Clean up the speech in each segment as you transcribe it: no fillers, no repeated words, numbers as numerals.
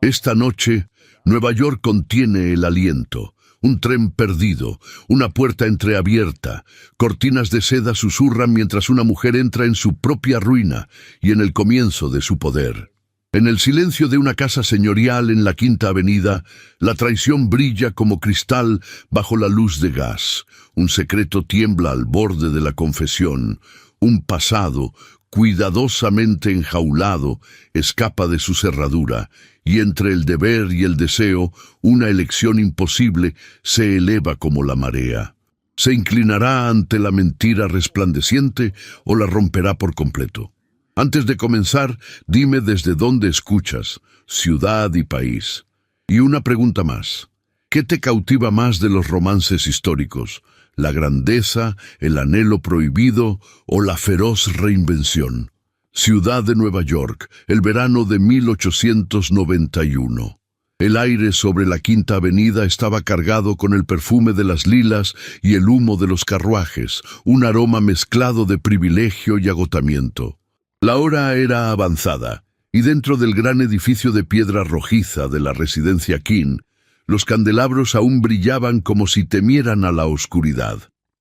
Esta noche, Nueva York contiene el aliento. Un tren perdido, una puerta entreabierta, cortinas de seda susurran mientras una mujer entra en su propia ruina y en el comienzo de su poder. En el silencio de una casa señorial en la Quinta Avenida, la traición brilla como cristal bajo la luz de gas. Un secreto tiembla al borde de la confesión. Un pasado, cuidadosamente enjaulado, escapa de su cerradura, y entre el deber y el deseo, una elección imposible se eleva como la marea. ¿Se inclinará ante la mentira resplandeciente o la romperá por completo? Antes de comenzar, dime desde dónde escuchas, ciudad y país. Y una pregunta más. ¿Qué te cautiva más de los romances históricos? ¿La grandeza, el anhelo prohibido o la feroz reinvención? Ciudad de Nueva York, el verano de 1891. El aire sobre la Quinta Avenida estaba cargado con el perfume de las lilas y el humo de los carruajes, un aroma mezclado de privilegio y agotamiento. La hora era avanzada, y dentro del gran edificio de piedra rojiza de la residencia King, los candelabros aún brillaban como si temieran a la oscuridad.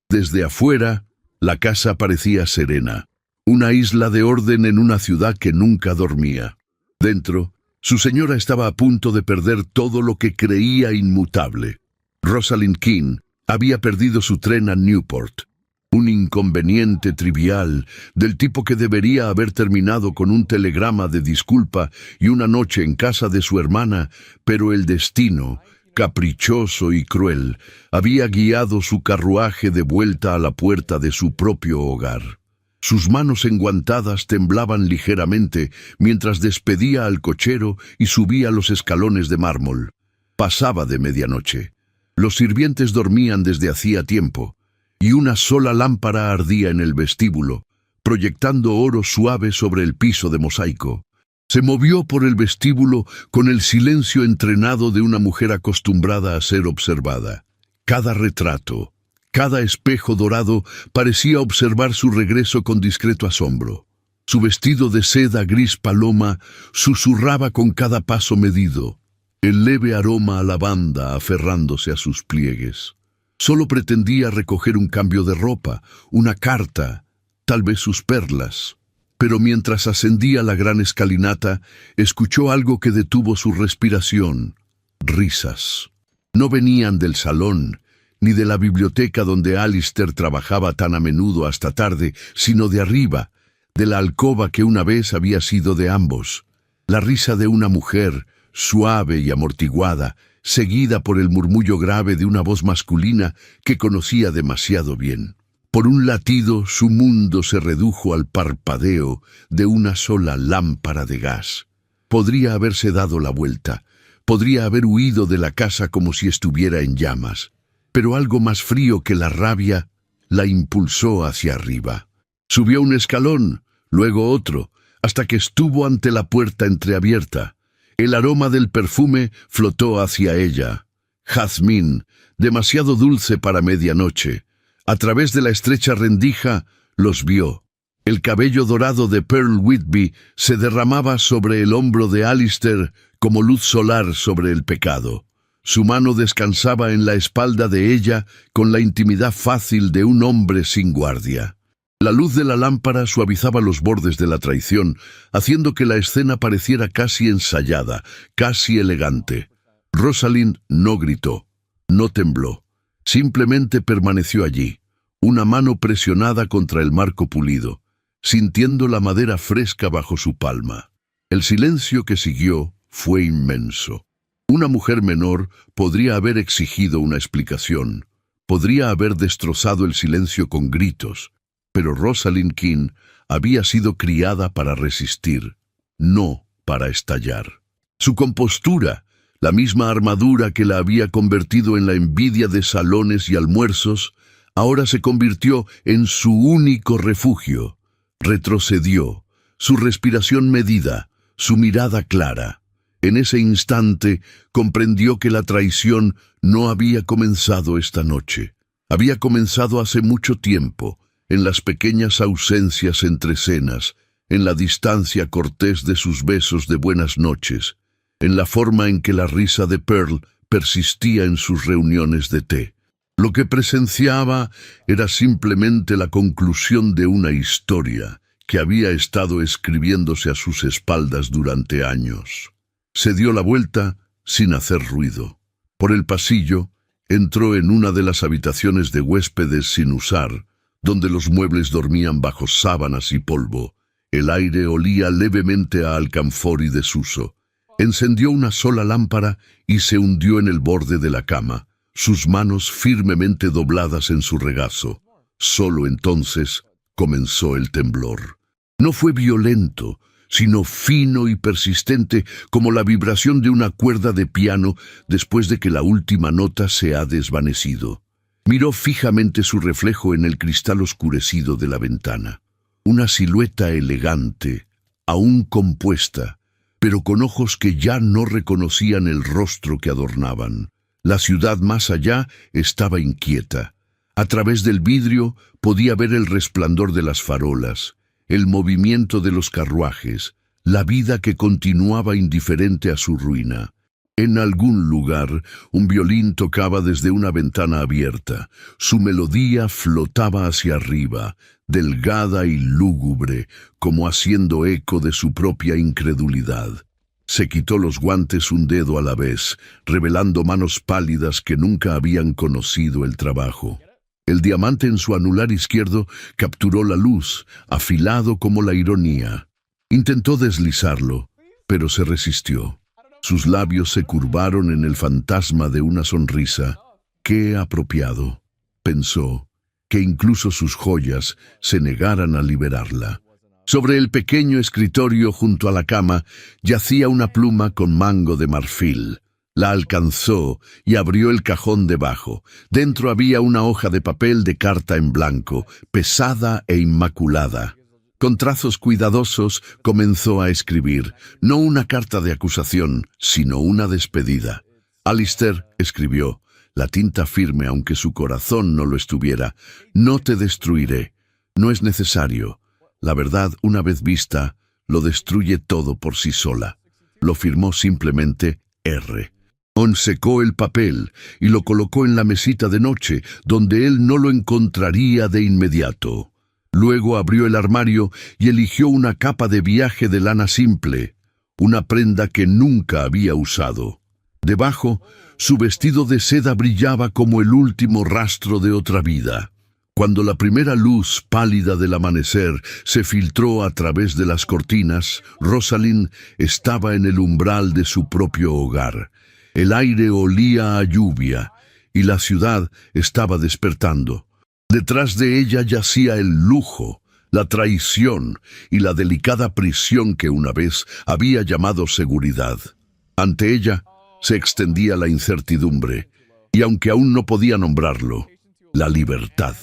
Desde afuera, la casa parecía serena, una isla de orden en una ciudad que nunca dormía. Dentro, su señora estaba a punto de perder todo lo que creía inmutable. Rosalind King había perdido su tren a Newport. Un inconveniente trivial, del tipo que debería haber terminado con un telegrama de disculpa y una noche en casa de su hermana, pero el destino, caprichoso y cruel, había guiado su carruaje de vuelta a la puerta de su propio hogar. Sus manos enguantadas temblaban ligeramente mientras despedía al cochero y subía los escalones de mármol. Pasaba de medianoche. Los sirvientes dormían desde hacía tiempo, y una sola lámpara ardía en el vestíbulo, proyectando oro suave sobre el piso de mosaico. Se movió por el vestíbulo con el silencio entrenado de una mujer acostumbrada a ser observada. Cada retrato, cada espejo dorado parecía observar su regreso con discreto asombro. Su vestido de seda gris paloma susurraba con cada paso medido, el leve aroma a lavanda aferrándose a sus pliegues. Solo pretendía recoger un cambio de ropa, una carta, tal vez sus perlas. Pero mientras ascendía la gran escalinata, escuchó algo que detuvo su respiración. Risas. No venían del salón, ni de la biblioteca donde Alistair trabajaba tan a menudo hasta tarde, sino de arriba, de la alcoba que una vez había sido de ambos. La risa de una mujer, suave y amortiguada, seguida por el murmullo grave de una voz masculina que conocía demasiado bien. Por un latido, su mundo se redujo al parpadeo de una sola lámpara de gas. Podría haberse dado la vuelta, podría haber huido de la casa como si estuviera en llamas, pero algo más frío que la rabia la impulsó hacia arriba. Subió un escalón, luego otro, hasta que estuvo ante la puerta entreabierta. El aroma del perfume flotó hacia ella. Jazmín, demasiado dulce para medianoche. A través de la estrecha rendija, los vio. El cabello dorado de Pearl Whitby se derramaba sobre el hombro de Alistair como luz solar sobre el pecado. Su mano descansaba en la espalda de ella con la intimidad fácil de un hombre sin guardia. La luz de la lámpara suavizaba los bordes de la traición, haciendo que la escena pareciera casi ensayada, casi elegante. Rosalind no gritó, no tembló. Simplemente permaneció allí, una mano presionada contra el marco pulido, sintiendo la madera fresca bajo su palma. El silencio que siguió fue inmenso. Una mujer menor podría haber exigido una explicación, podría haber destrozado el silencio con gritos, pero Rosalind King había sido criada para resistir, no para estallar. Su compostura, la misma armadura que la había convertido en la envidia de salones y almuerzos, ahora se convirtió en su único refugio. Retrocedió, su respiración medida, su mirada clara. En ese instante comprendió que la traición no había comenzado esta noche. Había comenzado hace mucho tiempo, en las pequeñas ausencias entre cenas, en la distancia cortés de sus besos de buenas noches, en la forma en que la risa de Pearl persistía en sus reuniones de té. Lo que presenciaba era simplemente la conclusión de una historia que había estado escribiéndose a sus espaldas durante años. Se dio la vuelta sin hacer ruido. Por el pasillo, entró en una de las habitaciones de huéspedes sin usar, donde los muebles dormían bajo sábanas y polvo. El aire olía levemente a alcanfor y desuso. Encendió una sola lámpara y se hundió en el borde de la cama, sus manos firmemente dobladas en su regazo. Solo entonces comenzó el temblor. No fue violento, sino fino y persistente como la vibración de una cuerda de piano después de que la última nota se ha desvanecido. Miró fijamente su reflejo en el cristal oscurecido de la ventana. Una silueta elegante, aún compuesta, pero con ojos que ya no reconocían el rostro que adornaban. La ciudad más allá estaba inquieta. A través del vidrio podía ver el resplandor de las farolas, el movimiento de los carruajes, la vida que continuaba indiferente a su ruina. En algún lugar, un violín tocaba desde una ventana abierta. Su melodía flotaba hacia arriba, delgada y lúgubre, como haciendo eco de su propia incredulidad. Se quitó los guantes un dedo a la vez, revelando manos pálidas que nunca habían conocido el trabajo. El diamante en su anular izquierdo capturó la luz, afilado como la ironía. Intentó deslizarlo, pero se resistió. Sus labios se curvaron en el fantasma de una sonrisa. ¡Qué apropiado!, pensó, que incluso sus joyas se negaran a liberarla. Sobre el pequeño escritorio junto a la cama yacía una pluma con mango de marfil. La alcanzó y abrió el cajón debajo. Dentro había una hoja de papel de carta en blanco, pesada e inmaculada. Con trazos cuidadosos comenzó a escribir, no una carta de acusación, sino una despedida. Alistair, escribió, la tinta firme aunque su corazón no lo estuviera, no te destruiré, no es necesario. La verdad, una vez vista, lo destruye todo por sí sola. Lo firmó simplemente R. On secó el papel y lo colocó en la mesita de noche, donde él no lo encontraría de inmediato. Luego abrió el armario y eligió una capa de viaje de lana simple, una prenda que nunca había usado. Debajo, su vestido de seda brillaba como el último rastro de otra vida. Cuando la primera luz pálida del amanecer se filtró a través de las cortinas, Rosalind estaba en el umbral de su propio hogar. El aire olía a lluvia y la ciudad estaba despertando. Detrás de ella yacía el lujo, la traición y la delicada prisión que una vez había llamado seguridad. Ante ella se extendía la incertidumbre, y aunque aún no podía nombrarlo, la libertad.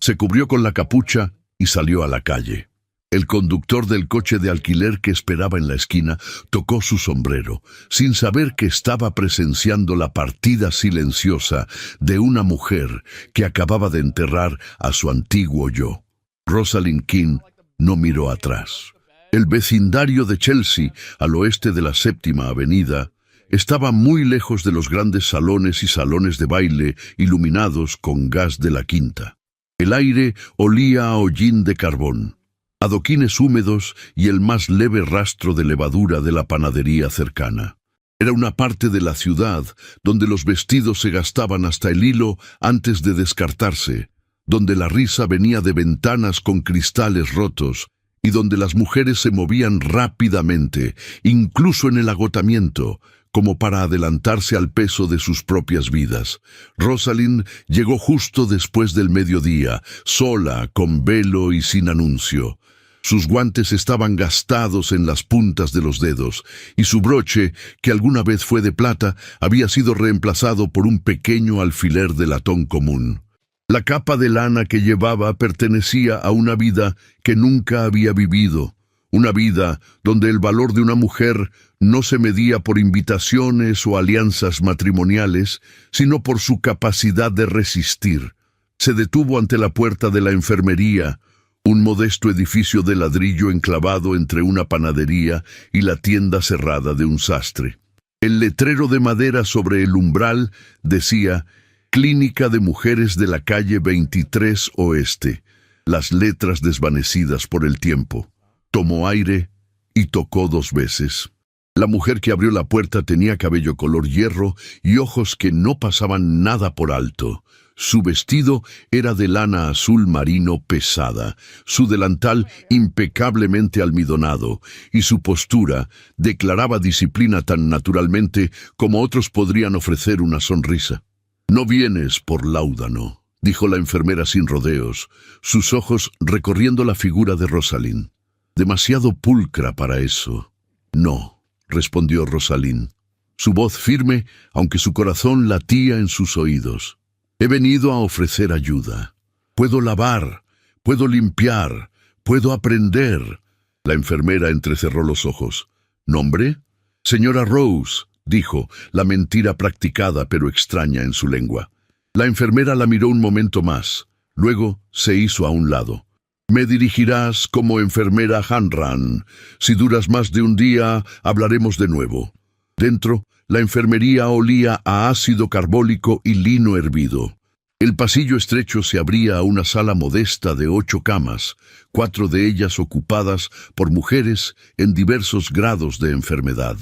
Se cubrió con la capucha y salió a la calle. El conductor del coche de alquiler que esperaba en la esquina tocó su sombrero, sin saber que estaba presenciando la partida silenciosa de una mujer que acababa de enterrar a su antiguo yo. Rosalind King no miró atrás. El vecindario de Chelsea, al oeste de la 7ª Avenida, estaba muy lejos de los grandes salones y salones de baile iluminados con gas de la quinta. El aire olía a hollín de carbón, adoquines húmedos y el más leve rastro de levadura de la panadería cercana. Era una parte de la ciudad donde los vestidos se gastaban hasta el hilo antes de descartarse, donde la risa venía de ventanas con cristales rotos y donde las mujeres se movían rápidamente, incluso en el agotamiento, como para adelantarse al peso de sus propias vidas. Rosalind llegó justo después del mediodía, sola, con velo y sin anuncio. Sus guantes estaban gastados en las puntas de los dedos, y su broche, que alguna vez fue de plata, había sido reemplazado por un pequeño alfiler de latón común. La capa de lana que llevaba pertenecía a una vida que nunca había vivido, una vida donde el valor de una mujer no se medía por invitaciones o alianzas matrimoniales, sino por su capacidad de resistir. Se detuvo ante la puerta de la enfermería, un modesto edificio de ladrillo enclavado entre una panadería y la tienda cerrada de un sastre. El letrero de madera sobre el umbral decía «Clínica de Mujeres de la calle 23 Oeste», las letras desvanecidas por el tiempo. Tomó aire y tocó 2 veces. La mujer que abrió la puerta tenía cabello color hierro y ojos que no pasaban nada por alto. Su vestido era de lana azul marino pesada, su delantal impecablemente almidonado, y su postura declaraba disciplina tan naturalmente como otros podrían ofrecer una sonrisa. «No vienes por láudano», dijo la enfermera sin rodeos, sus ojos recorriendo la figura de Rosalind. «Demasiado pulcra para eso». «No», respondió Rosalind, su voz firme, aunque su corazón latía en sus oídos. «He venido a ofrecer ayuda. Puedo lavar, puedo limpiar, puedo aprender». La enfermera entrecerró los ojos. «¿Nombre?» «Señora Rose», dijo, la mentira practicada pero extraña en su lengua. La enfermera la miró un momento más. Luego se hizo a un lado. «Me dirigirás como enfermera Hanrahan. Si duras más de un día, hablaremos de nuevo». Dentro, la enfermería olía a ácido carbólico y lino hervido. El pasillo estrecho se abría a una sala modesta de 8 camas, 4 de ellas ocupadas por mujeres en diversos grados de enfermedad.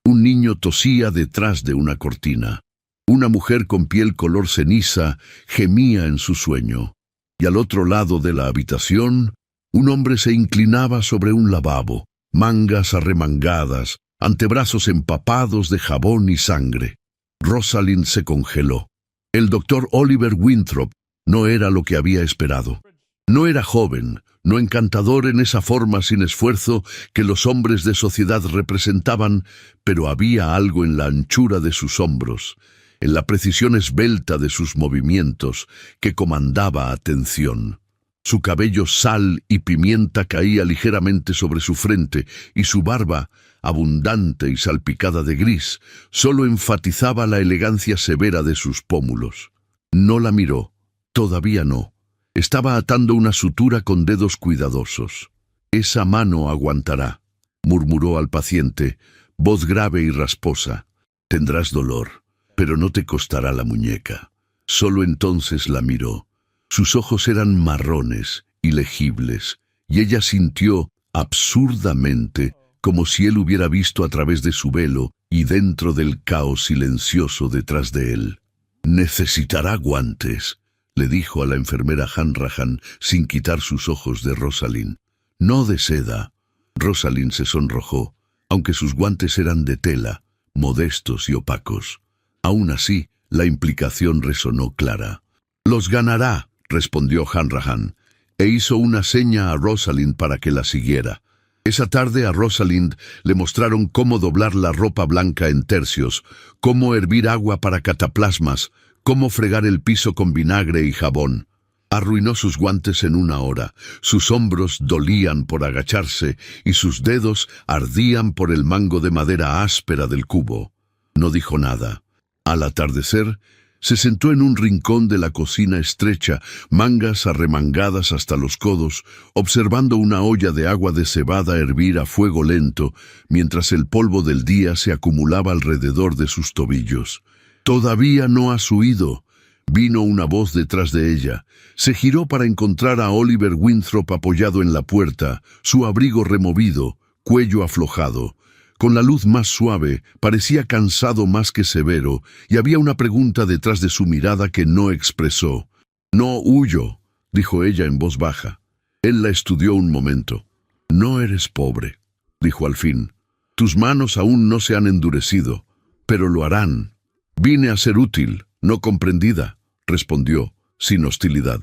Un niño tosía detrás de una cortina. Una mujer con piel color ceniza gemía en su sueño. Y al otro lado de la habitación, un hombre se inclinaba sobre un lavabo, mangas arremangadas, antebrazos empapados de jabón y sangre. Rosalind se congeló. El doctor Oliver Winthrop no era lo que había esperado. No era joven, no encantador en esa forma sin esfuerzo que los hombres de sociedad representaban, pero había algo en la anchura de sus hombros, en la precisión esbelta de sus movimientos, que comandaba atención. Su cabello sal y pimienta caía ligeramente sobre su frente, y su barba, abundante y salpicada de gris, solo enfatizaba la elegancia severa de sus pómulos. No la miró, todavía no. Estaba atando una sutura con dedos cuidadosos. «Esa mano aguantará», murmuró al paciente, voz grave y rasposa. «Tendrás dolor, pero no te costará la muñeca». Solo entonces la miró. Sus ojos eran marrones, ilegibles, y ella sintió, absurdamente, como si él hubiera visto a través de su velo y dentro del caos silencioso detrás de él. «Necesitará guantes», le dijo a la enfermera Hanrahan sin quitar sus ojos de Rosalind. «No de seda». Rosalind se sonrojó, aunque sus guantes eran de tela, modestos y opacos. Aún así, la implicación resonó clara. «Los ganará», respondió Hanrahan, e hizo una seña a Rosalind para que la siguiera. Esa tarde a Rosalind le mostraron cómo doblar la ropa blanca en tercios, cómo hervir agua para cataplasmas, cómo fregar el piso con vinagre y jabón. Arruinó sus guantes en 1 hora, sus hombros dolían por agacharse y sus dedos ardían por el mango de madera áspera del cubo. No dijo nada. Al atardecer, se sentó en un rincón de la cocina estrecha, mangas arremangadas hasta los codos, observando una olla de agua de cebada hervir a fuego lento, mientras el polvo del día se acumulaba alrededor de sus tobillos. «Todavía no has huido», vino una voz detrás de ella. Se giró para encontrar a Oliver Winthrop apoyado en la puerta, su abrigo removido, cuello aflojado. Con la luz más suave, parecía cansado más que severo, y había una pregunta detrás de su mirada que no expresó. «No huyo», dijo ella en voz baja. Él la estudió un momento. «No eres pobre», dijo al fin. «Tus manos aún no se han endurecido, pero lo harán». «Vine a ser útil, no comprendida», respondió, sin hostilidad.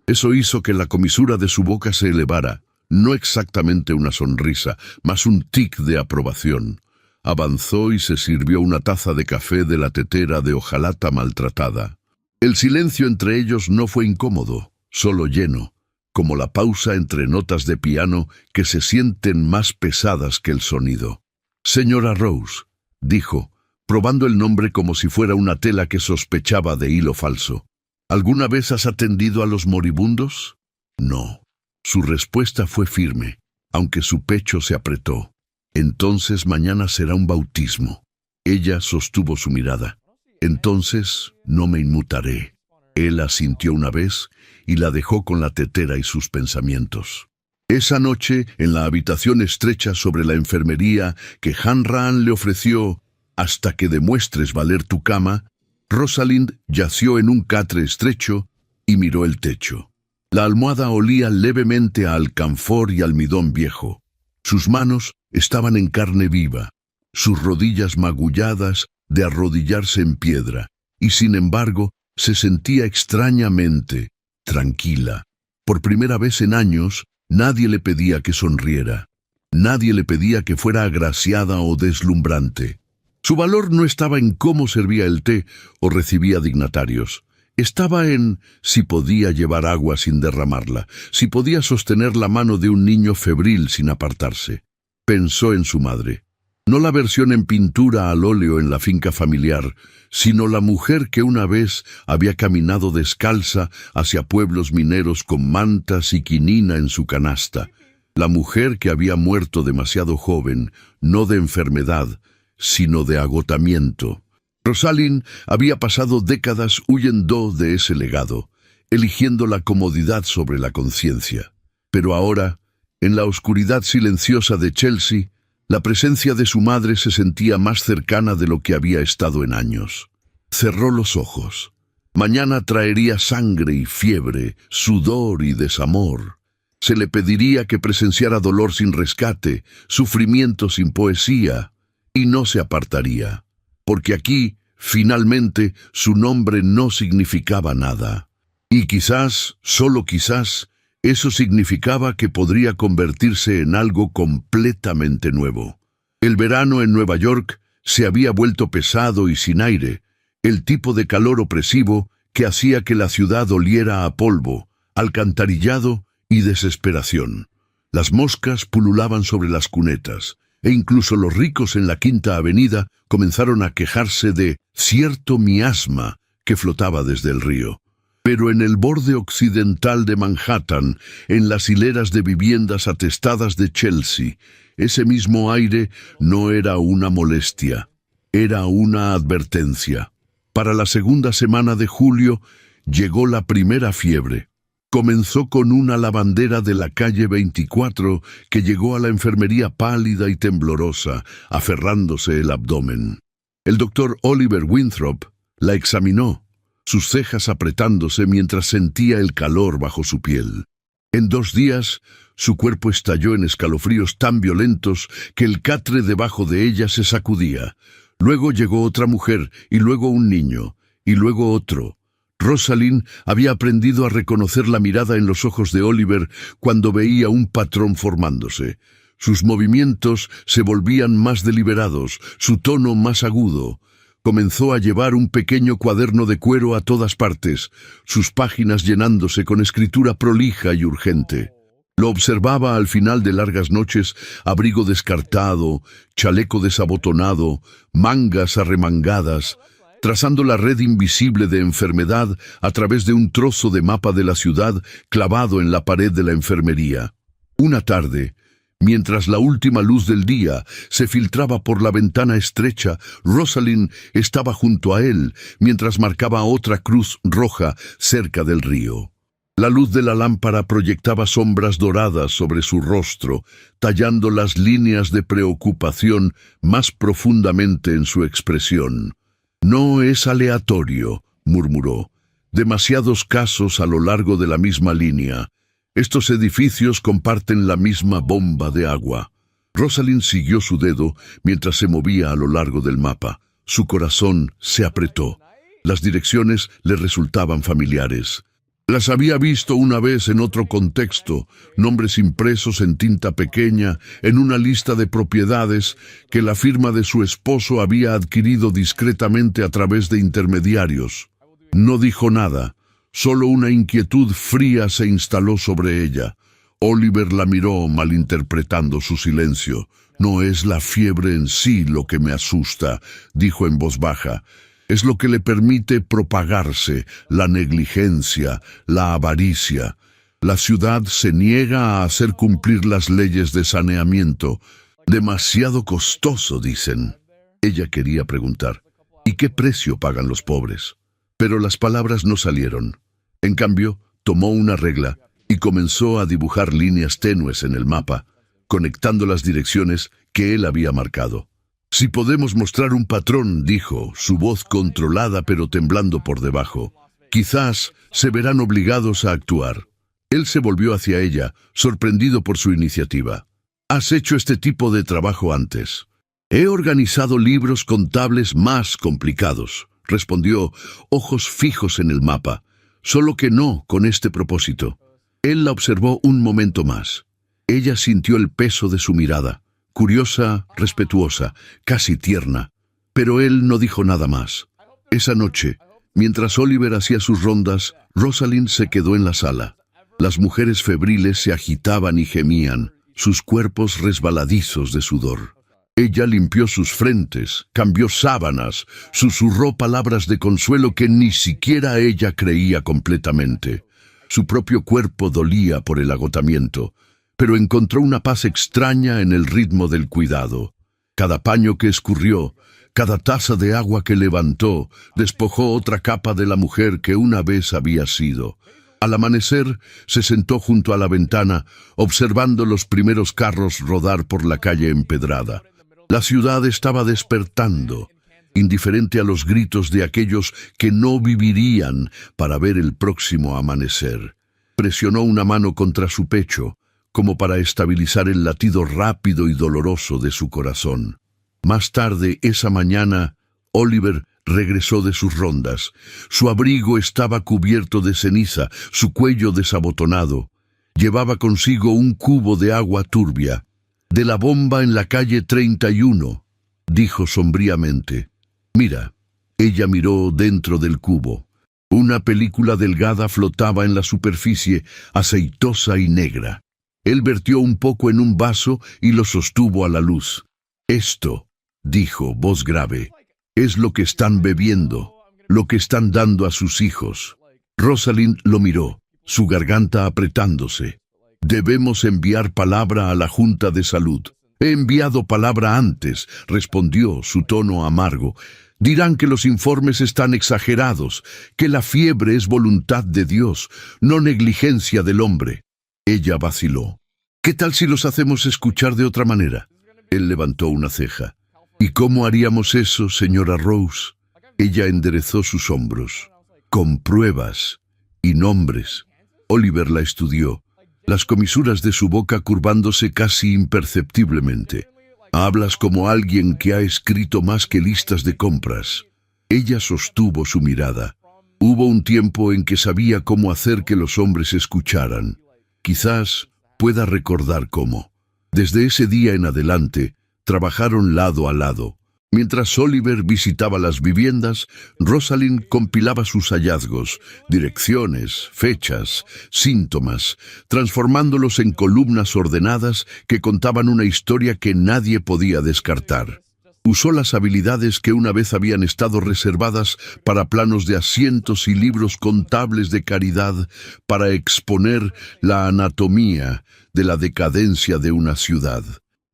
Eso hizo que la comisura de su boca se elevara. No exactamente una sonrisa, mas un tic de aprobación. Avanzó y se sirvió una taza de café de la tetera de hojalata maltratada. El silencio entre ellos no fue incómodo, solo lleno, como la pausa entre notas de piano que se sienten más pesadas que el sonido. «Señora Rose», dijo, probando el nombre como si fuera una tela que sospechaba de hilo falso. «¿Alguna vez has atendido a los moribundos?» «No». Su respuesta fue firme, aunque su pecho se apretó. «Entonces mañana será un bautismo». Ella sostuvo su mirada. Entonces no me inmutaré. Él asintió una vez y la dejó con la tetera y sus pensamientos. Esa noche, en la habitación estrecha sobre la enfermería que Hanrahan le ofreció, hasta que demuestres valer tu cama, Rosalind yació en un catre estrecho y miró el techo. La almohada olía levemente a alcanfor y almidón viejo. Sus manos estaban en carne viva, sus rodillas magulladas de arrodillarse en piedra, y sin embargo se sentía extrañamente tranquila. Por primera vez en años, nadie le pedía que sonriera. Nadie le pedía que fuera agraciada o deslumbrante. Su valor no estaba en cómo servía el té o recibía dignatarios. Estaba en si podía llevar agua sin derramarla, si podía sostener la mano de un niño febril sin apartarse. Pensó en su madre. No la versión en pintura al óleo en la finca familiar, sino la mujer que una vez había caminado descalza hacia pueblos mineros con mantas y quinina en su canasta. La mujer que había muerto demasiado joven, no de enfermedad, sino de agotamiento. Rosalind había pasado décadas huyendo de ese legado, eligiendo la comodidad sobre la conciencia. Pero ahora, en la oscuridad silenciosa de Chelsea, la presencia de su madre se sentía más cercana de lo que había estado en años. Cerró los ojos. Mañana traería sangre y fiebre, sudor y desamor. Se le pediría que presenciara dolor sin rescate, sufrimiento sin poesía, y no se apartaría, porque aquí, finalmente, su nombre no significaba nada. Y quizás, solo quizás, eso significaba que podría convertirse en algo completamente nuevo. El verano en Nueva York se había vuelto pesado y sin aire, el tipo de calor opresivo que hacía que la ciudad oliera a polvo, alcantarillado y desesperación. Las moscas pululaban sobre las cunetas, e incluso los ricos en la Quinta Avenida comenzaron a quejarse de cierto miasma que flotaba desde el río. Pero en el borde occidental de Manhattan, en las hileras de viviendas atestadas de Chelsea, ese mismo aire no era una molestia, era una advertencia. Para la segunda semana de julio llegó la primera fiebre. Comenzó con una lavandera de la calle 24 que llegó a la enfermería pálida y temblorosa, aferrándose el abdomen. El doctor Oliver Winthrop la examinó, sus cejas apretándose mientras sentía el calor bajo su piel. En 2 días, su cuerpo estalló en escalofríos tan violentos que el catre debajo de ella se sacudía. Luego llegó otra mujer, y luego un niño, y luego otro. Rosalind había aprendido a reconocer la mirada en los ojos de Oliver cuando veía un patrón formándose. Sus movimientos se volvían más deliberados, su tono más agudo. Comenzó a llevar un pequeño cuaderno de cuero a todas partes, sus páginas llenándose con escritura prolija y urgente. Lo observaba al final de largas noches, abrigo descartado, chaleco desabotonado, mangas arremangadas, trazando la red invisible de enfermedad a través de un trozo de mapa de la ciudad clavado en la pared de la enfermería. Una tarde, mientras la última luz del día se filtraba por la ventana estrecha, Rosalind estaba junto a él mientras marcaba otra cruz roja cerca del río. La luz de la lámpara proyectaba sombras doradas sobre su rostro, tallando las líneas de preocupación más profundamente en su expresión. «No es aleatorio», murmuró. «Demasiados casos a lo largo de la misma línea. Estos edificios comparten la misma bomba de agua». Rosalind siguió su dedo mientras se movía a lo largo del mapa. Su corazón se apretó. Las direcciones le resultaban familiares. Las había visto una vez en otro contexto, nombres impresos en tinta pequeña en una lista de propiedades que la firma de su esposo había adquirido discretamente a través de intermediarios. No dijo nada, solo una inquietud fría se instaló sobre ella. Oliver la miró malinterpretando su silencio. «No es la fiebre en sí lo que me asusta», dijo en voz baja. «Es lo que le permite propagarse, la negligencia, la avaricia. La ciudad se niega a hacer cumplir las leyes de saneamiento. Demasiado costoso, dicen». Ella quería preguntar, ¿y qué precio pagan los pobres? Pero las palabras no salieron. En cambio, tomó una regla y comenzó a dibujar líneas tenues en el mapa, conectando las direcciones que él había marcado. «Si podemos mostrar un patrón», dijo, su voz controlada pero temblando por debajo, «quizás se verán obligados a actuar». Él se volvió hacia ella, sorprendido por su iniciativa. «¿Has hecho este tipo de trabajo antes?» «He organizado libros contables más complicados», respondió, ojos fijos en el mapa, «solo que no con este propósito». Él la observó un momento más. Ella sintió el peso de su mirada, curiosa, respetuosa, casi tierna, pero él no dijo nada más. Esa noche, mientras Oliver hacía sus rondas, Rosalind se quedó en la sala. Las mujeres febriles se agitaban y gemían, sus cuerpos resbaladizos de sudor. Ella limpió sus frentes, cambió sábanas, susurró palabras de consuelo que ni siquiera ella creía completamente. Su propio cuerpo dolía por el agotamiento, pero encontró una paz extraña en el ritmo del cuidado. Cada paño que escurrió, cada taza de agua que levantó, despojó otra capa de la mujer que una vez había sido. Al amanecer, se sentó junto a la ventana, observando los primeros carros rodar por la calle empedrada. La ciudad estaba despertando, indiferente a los gritos de aquellos que no vivirían para ver el próximo amanecer. Presionó una mano contra su pecho, como para estabilizar el latido rápido y doloroso de su corazón. Más tarde, esa mañana, Oliver regresó de sus rondas. Su abrigo estaba cubierto de ceniza, su cuello desabotonado. Llevaba consigo un cubo de agua turbia. «De la bomba en la calle 31», dijo sombríamente. «Mira». Ella miró dentro del cubo. Una película delgada flotaba en la superficie, aceitosa y negra. Él vertió un poco en un vaso y lo sostuvo a la luz. «Esto», dijo, voz grave, «es lo que están bebiendo, lo que están dando a sus hijos». Rosalind lo miró, su garganta apretándose. «Debemos enviar palabra a la Junta de Salud». «He enviado palabra antes», respondió, su tono amargo. «Dirán que los informes están exagerados, que la fiebre es voluntad de Dios, no negligencia del hombre». Ella vaciló. «¿Qué tal si los hacemos escuchar de otra manera?» Él levantó una ceja. «¿Y cómo haríamos eso, señora Rose?» Ella enderezó sus hombros. «Con pruebas y nombres». Oliver la estudió, las comisuras de su boca curvándose casi imperceptiblemente. «Hablas como alguien que ha escrito más que listas de compras». Ella sostuvo su mirada. Hubo un tiempo en que sabía cómo hacer que los hombres escucharan. Quizás pueda recordar cómo. Desde ese día en adelante, trabajaron lado a lado. Mientras Oliver visitaba las viviendas, Rosalind compilaba sus hallazgos, direcciones, fechas, síntomas, transformándolos en columnas ordenadas que contaban una historia que nadie podía descartar. Usó las habilidades que una vez habían estado reservadas para planos de asientos y libros contables de caridad para exponer la anatomía de la decadencia de una ciudad.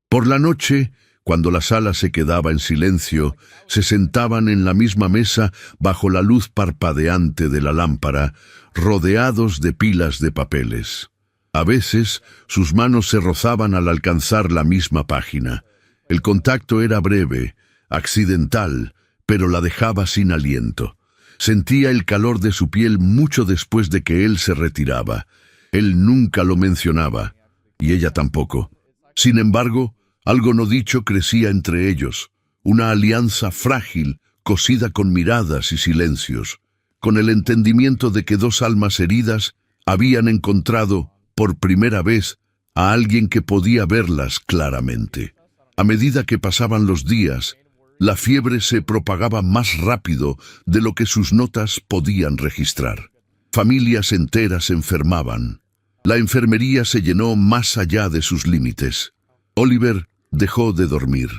Por la noche, cuando la sala se quedaba en silencio, se sentaban en la misma mesa bajo la luz parpadeante de la lámpara, rodeados de pilas de papeles. A veces, sus manos se rozaban al alcanzar la misma página. El contacto era breve, accidental, pero la dejaba sin aliento. Sentía el calor de su piel mucho después de que él se retiraba. Él nunca lo mencionaba, y ella tampoco. Sin embargo, algo no dicho crecía entre ellos, una alianza frágil, cosida con miradas y silencios, con el entendimiento de que dos almas heridas habían encontrado, por primera vez, a alguien que podía verlas claramente. A medida que pasaban los días, la fiebre se propagaba más rápido de lo que sus notas podían registrar. Familias enteras enfermaban. La enfermería se llenó más allá de sus límites. Oliver dejó de dormir.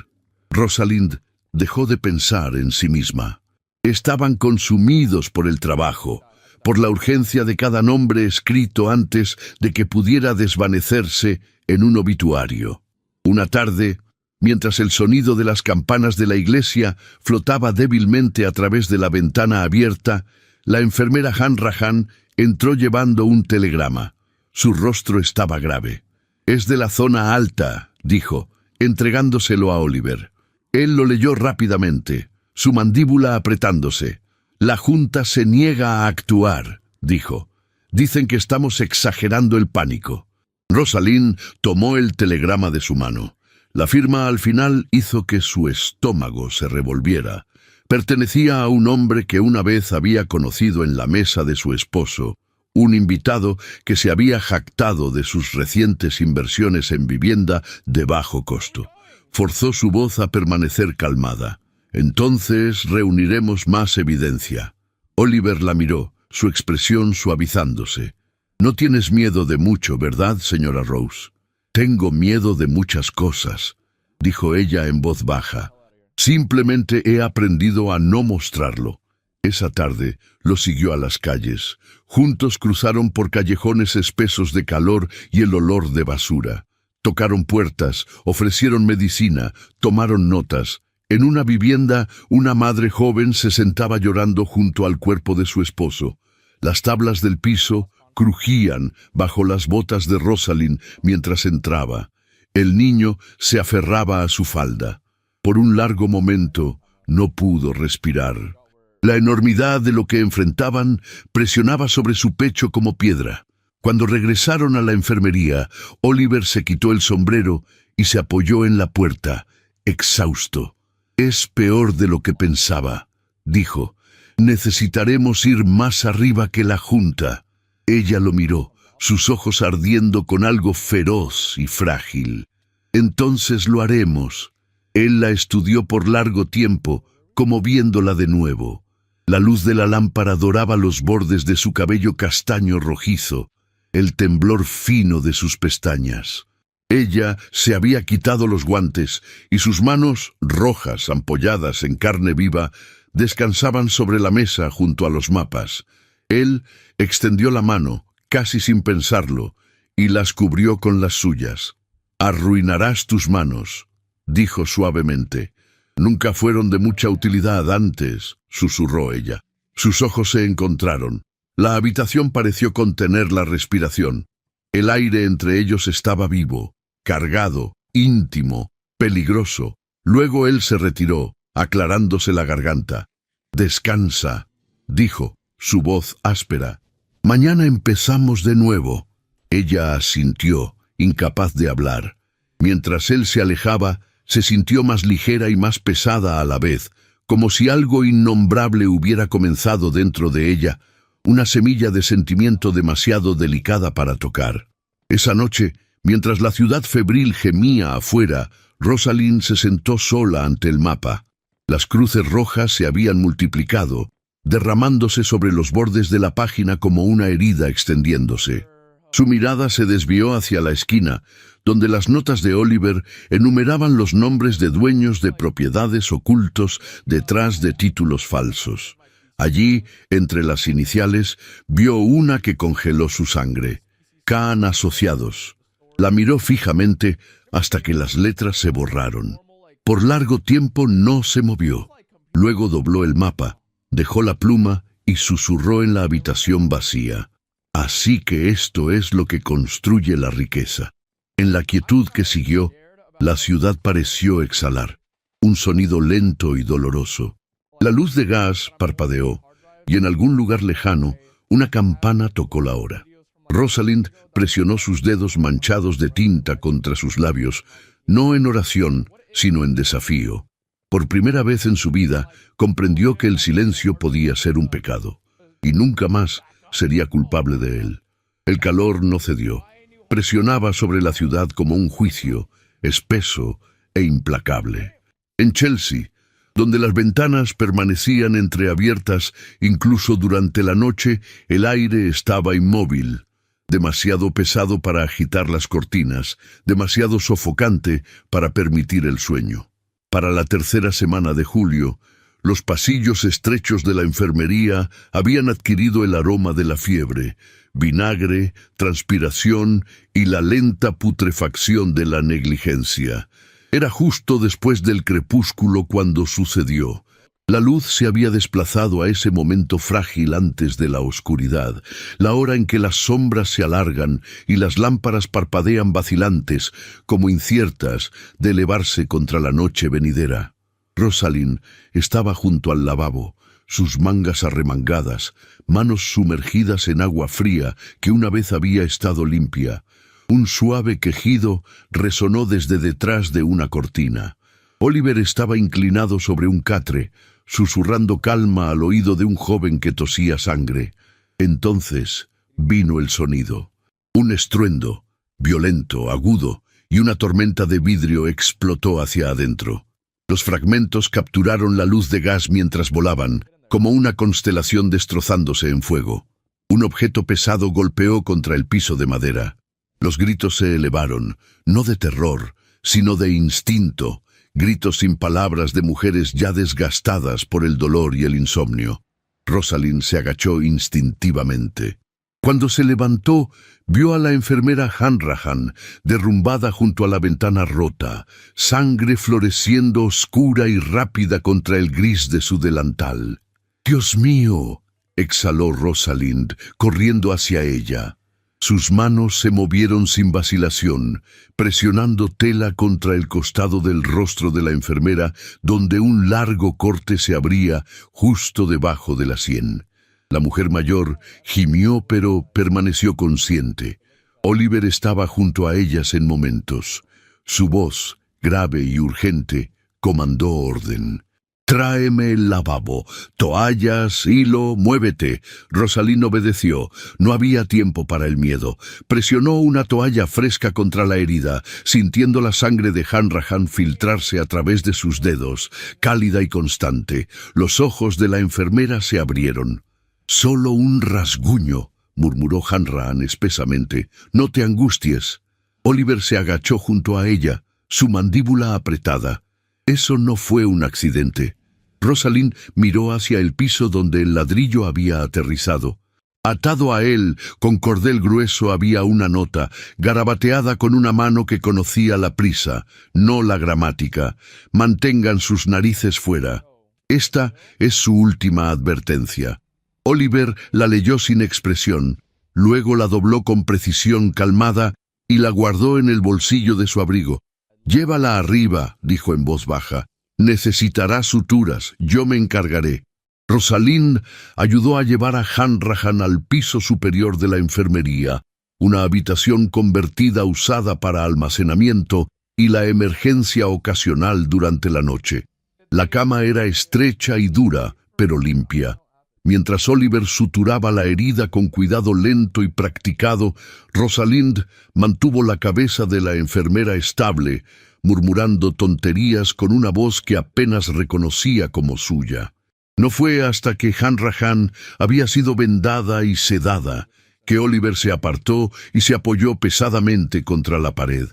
Rosalind dejó de pensar en sí misma. Estaban consumidos por el trabajo, por la urgencia de cada nombre escrito antes de que pudiera desvanecerse en un obituario. Una tarde, Mientras el sonido de las campanas de la iglesia flotaba débilmente a través de la ventana abierta, la enfermera Hanrahan entró llevando un telegrama. Su rostro estaba grave. «Es de la zona alta», dijo, entregándoselo a Oliver. Él lo leyó rápidamente, su mandíbula apretándose. «La Junta se niega a actuar», dijo. «Dicen que estamos exagerando el pánico». Rosalind tomó el telegrama de su mano. La firma al final hizo que su estómago se revolviera. Pertenecía a un hombre que una vez había conocido en la mesa de su esposo, un invitado que se había jactado de sus recientes inversiones en vivienda de bajo costo. Forzó su voz a permanecer calmada. «Entonces reuniremos más evidencia». Oliver la miró, su expresión suavizándose. «No tienes miedo de mucho, ¿verdad, señora Rose?» «Tengo miedo de muchas cosas», dijo ella en voz baja. «Simplemente he aprendido a no mostrarlo». Esa tarde lo siguió a las calles. Juntos cruzaron por callejones espesos de calor y el olor de basura. Tocaron puertas, ofrecieron medicina, tomaron notas. En una vivienda, una madre joven se sentaba llorando junto al cuerpo de su esposo. Las tablas del piso crujían bajo las botas de Rosalind mientras entraba. El niño se aferraba a su falda. Por un largo momento no pudo respirar. La enormidad de lo que enfrentaban presionaba sobre su pecho como piedra. Cuando regresaron a la enfermería, Oliver se quitó el sombrero y se apoyó en la puerta, exhausto. «Es peor de lo que pensaba», dijo. «Necesitaremos ir más arriba que la Junta». Ella lo miró, sus ojos ardiendo con algo feroz y frágil. «Entonces lo haremos». Él la estudió por largo tiempo, como viéndola de nuevo. La luz de la lámpara doraba los bordes de su cabello castaño rojizo, el temblor fino de sus pestañas. Ella se había quitado los guantes y sus manos, rojas, ampolladas en carne viva, descansaban sobre la mesa junto a los mapas. Él extendió la mano, casi sin pensarlo, y las cubrió con las suyas. «Arruinarás tus manos», dijo suavemente. «Nunca fueron de mucha utilidad antes», susurró ella. Sus ojos se encontraron. La habitación pareció contener la respiración. El aire entre ellos estaba vivo, cargado, íntimo, peligroso. Luego él se retiró, aclarándose la garganta. «Descansa», dijo, su voz áspera. «Mañana empezamos de nuevo». Ella asintió, incapaz de hablar. Mientras él se alejaba, se sintió más ligera y más pesada a la vez, como si algo innombrable hubiera comenzado dentro de ella, una semilla de sentimiento demasiado delicada para tocar. Esa noche, mientras la ciudad febril gemía afuera, Rosalind se sentó sola ante el mapa. Las cruces rojas se habían multiplicado, derramándose sobre los bordes de la página como una herida extendiéndose. Su mirada se desvió hacia la esquina, donde las notas de Oliver enumeraban los nombres de dueños de propiedades ocultos detrás de títulos falsos. Allí, entre las iniciales, vio una que congeló su sangre. Khan Asociados. La miró fijamente hasta que las letras se borraron. Por largo tiempo no se movió. Luego dobló el mapa, dejó la pluma y susurró en la habitación vacía. «Así que esto es lo que construye la riqueza». En la quietud que siguió, la ciudad pareció exhalar, un sonido lento y doloroso. La luz de gas parpadeó, y en algún lugar lejano, una campana tocó la hora. Rosalind presionó sus dedos manchados de tinta contra sus labios, no en oración, sino en desafío. Por primera vez en su vida, comprendió que el silencio podía ser un pecado, y nunca más sería culpable de él. El calor no cedió. Presionaba sobre la ciudad como un juicio, espeso e implacable. En Chelsea, donde las ventanas permanecían entreabiertas incluso durante la noche, el aire estaba inmóvil, demasiado pesado para agitar las cortinas, demasiado sofocante para permitir el sueño. Para la tercera semana de julio, los pasillos estrechos de la enfermería habían adquirido el aroma de la fiebre, vinagre, transpiración y la lenta putrefacción de la negligencia. Era justo después del crepúsculo cuando sucedió. La luz se había desplazado a ese momento frágil antes de la oscuridad, la hora en que las sombras se alargan y las lámparas parpadean vacilantes, como inciertas, de elevarse contra la noche venidera. Rosalind estaba junto al lavabo, sus mangas arremangadas, manos sumergidas en agua fría que una vez había estado limpia. Un suave quejido resonó desde detrás de una cortina. Oliver estaba inclinado sobre un catre, susurrando calma al oído de un joven que tosía sangre. Entonces vino el sonido. Un estruendo, violento, agudo, y una tormenta de vidrio explotó hacia adentro. Los fragmentos capturaron la luz de gas mientras volaban, como una constelación destrozándose en fuego. Un objeto pesado golpeó contra el piso de madera. Los gritos se elevaron, no de terror, sino de instinto, gritos sin palabras de mujeres ya desgastadas por el dolor y el insomnio. Rosalind se agachó instintivamente. Cuando se levantó, vio a la enfermera Hanrahan derrumbada junto a la ventana rota, sangre floreciendo oscura y rápida contra el gris de su delantal. «¡Dios mío!», exhaló Rosalind, corriendo hacia ella. Sus manos se movieron sin vacilación, presionando tela contra el costado del rostro de la enfermera, donde un largo corte se abría justo debajo de la sien. La mujer mayor gimió, pero permaneció consciente. Oliver estaba junto a ellas en momentos. Su voz, grave y urgente, comandó orden. «Tráeme el lavabo, toallas, hilo, muévete». Rosalind obedeció. No había tiempo para el miedo. Presionó una toalla fresca contra la herida, sintiendo la sangre de Hanrahan filtrarse a través de sus dedos, cálida y constante. Los ojos de la enfermera se abrieron. «Solo un rasguño», murmuró Hanrahan espesamente. «No te angusties». Oliver se agachó junto a ella, su mandíbula apretada. Eso no fue un accidente. Rosalind miró hacia el piso donde el ladrillo había aterrizado. Atado a él, con cordel grueso, había una nota, garabateada con una mano que conocía la prisa, no la gramática. «Mantengan sus narices fuera». Esta es su última advertencia. Oliver la leyó sin expresión, luego la dobló con precisión calmada y la guardó en el bolsillo de su abrigo. «Llévala arriba», dijo en voz baja. «Necesitará suturas, yo me encargaré». Rosalind ayudó a llevar a Hanrahan al piso superior de la enfermería, una habitación convertida usada para almacenamiento y la emergencia ocasional durante la noche. La cama era estrecha y dura, pero limpia. Mientras Oliver suturaba la herida con cuidado lento y practicado, Rosalind mantuvo la cabeza de la enfermera estable, murmurando tonterías con una voz que apenas reconocía como suya. No fue hasta que Hanrahan había sido vendada y sedada que Oliver se apartó y se apoyó pesadamente contra la pared.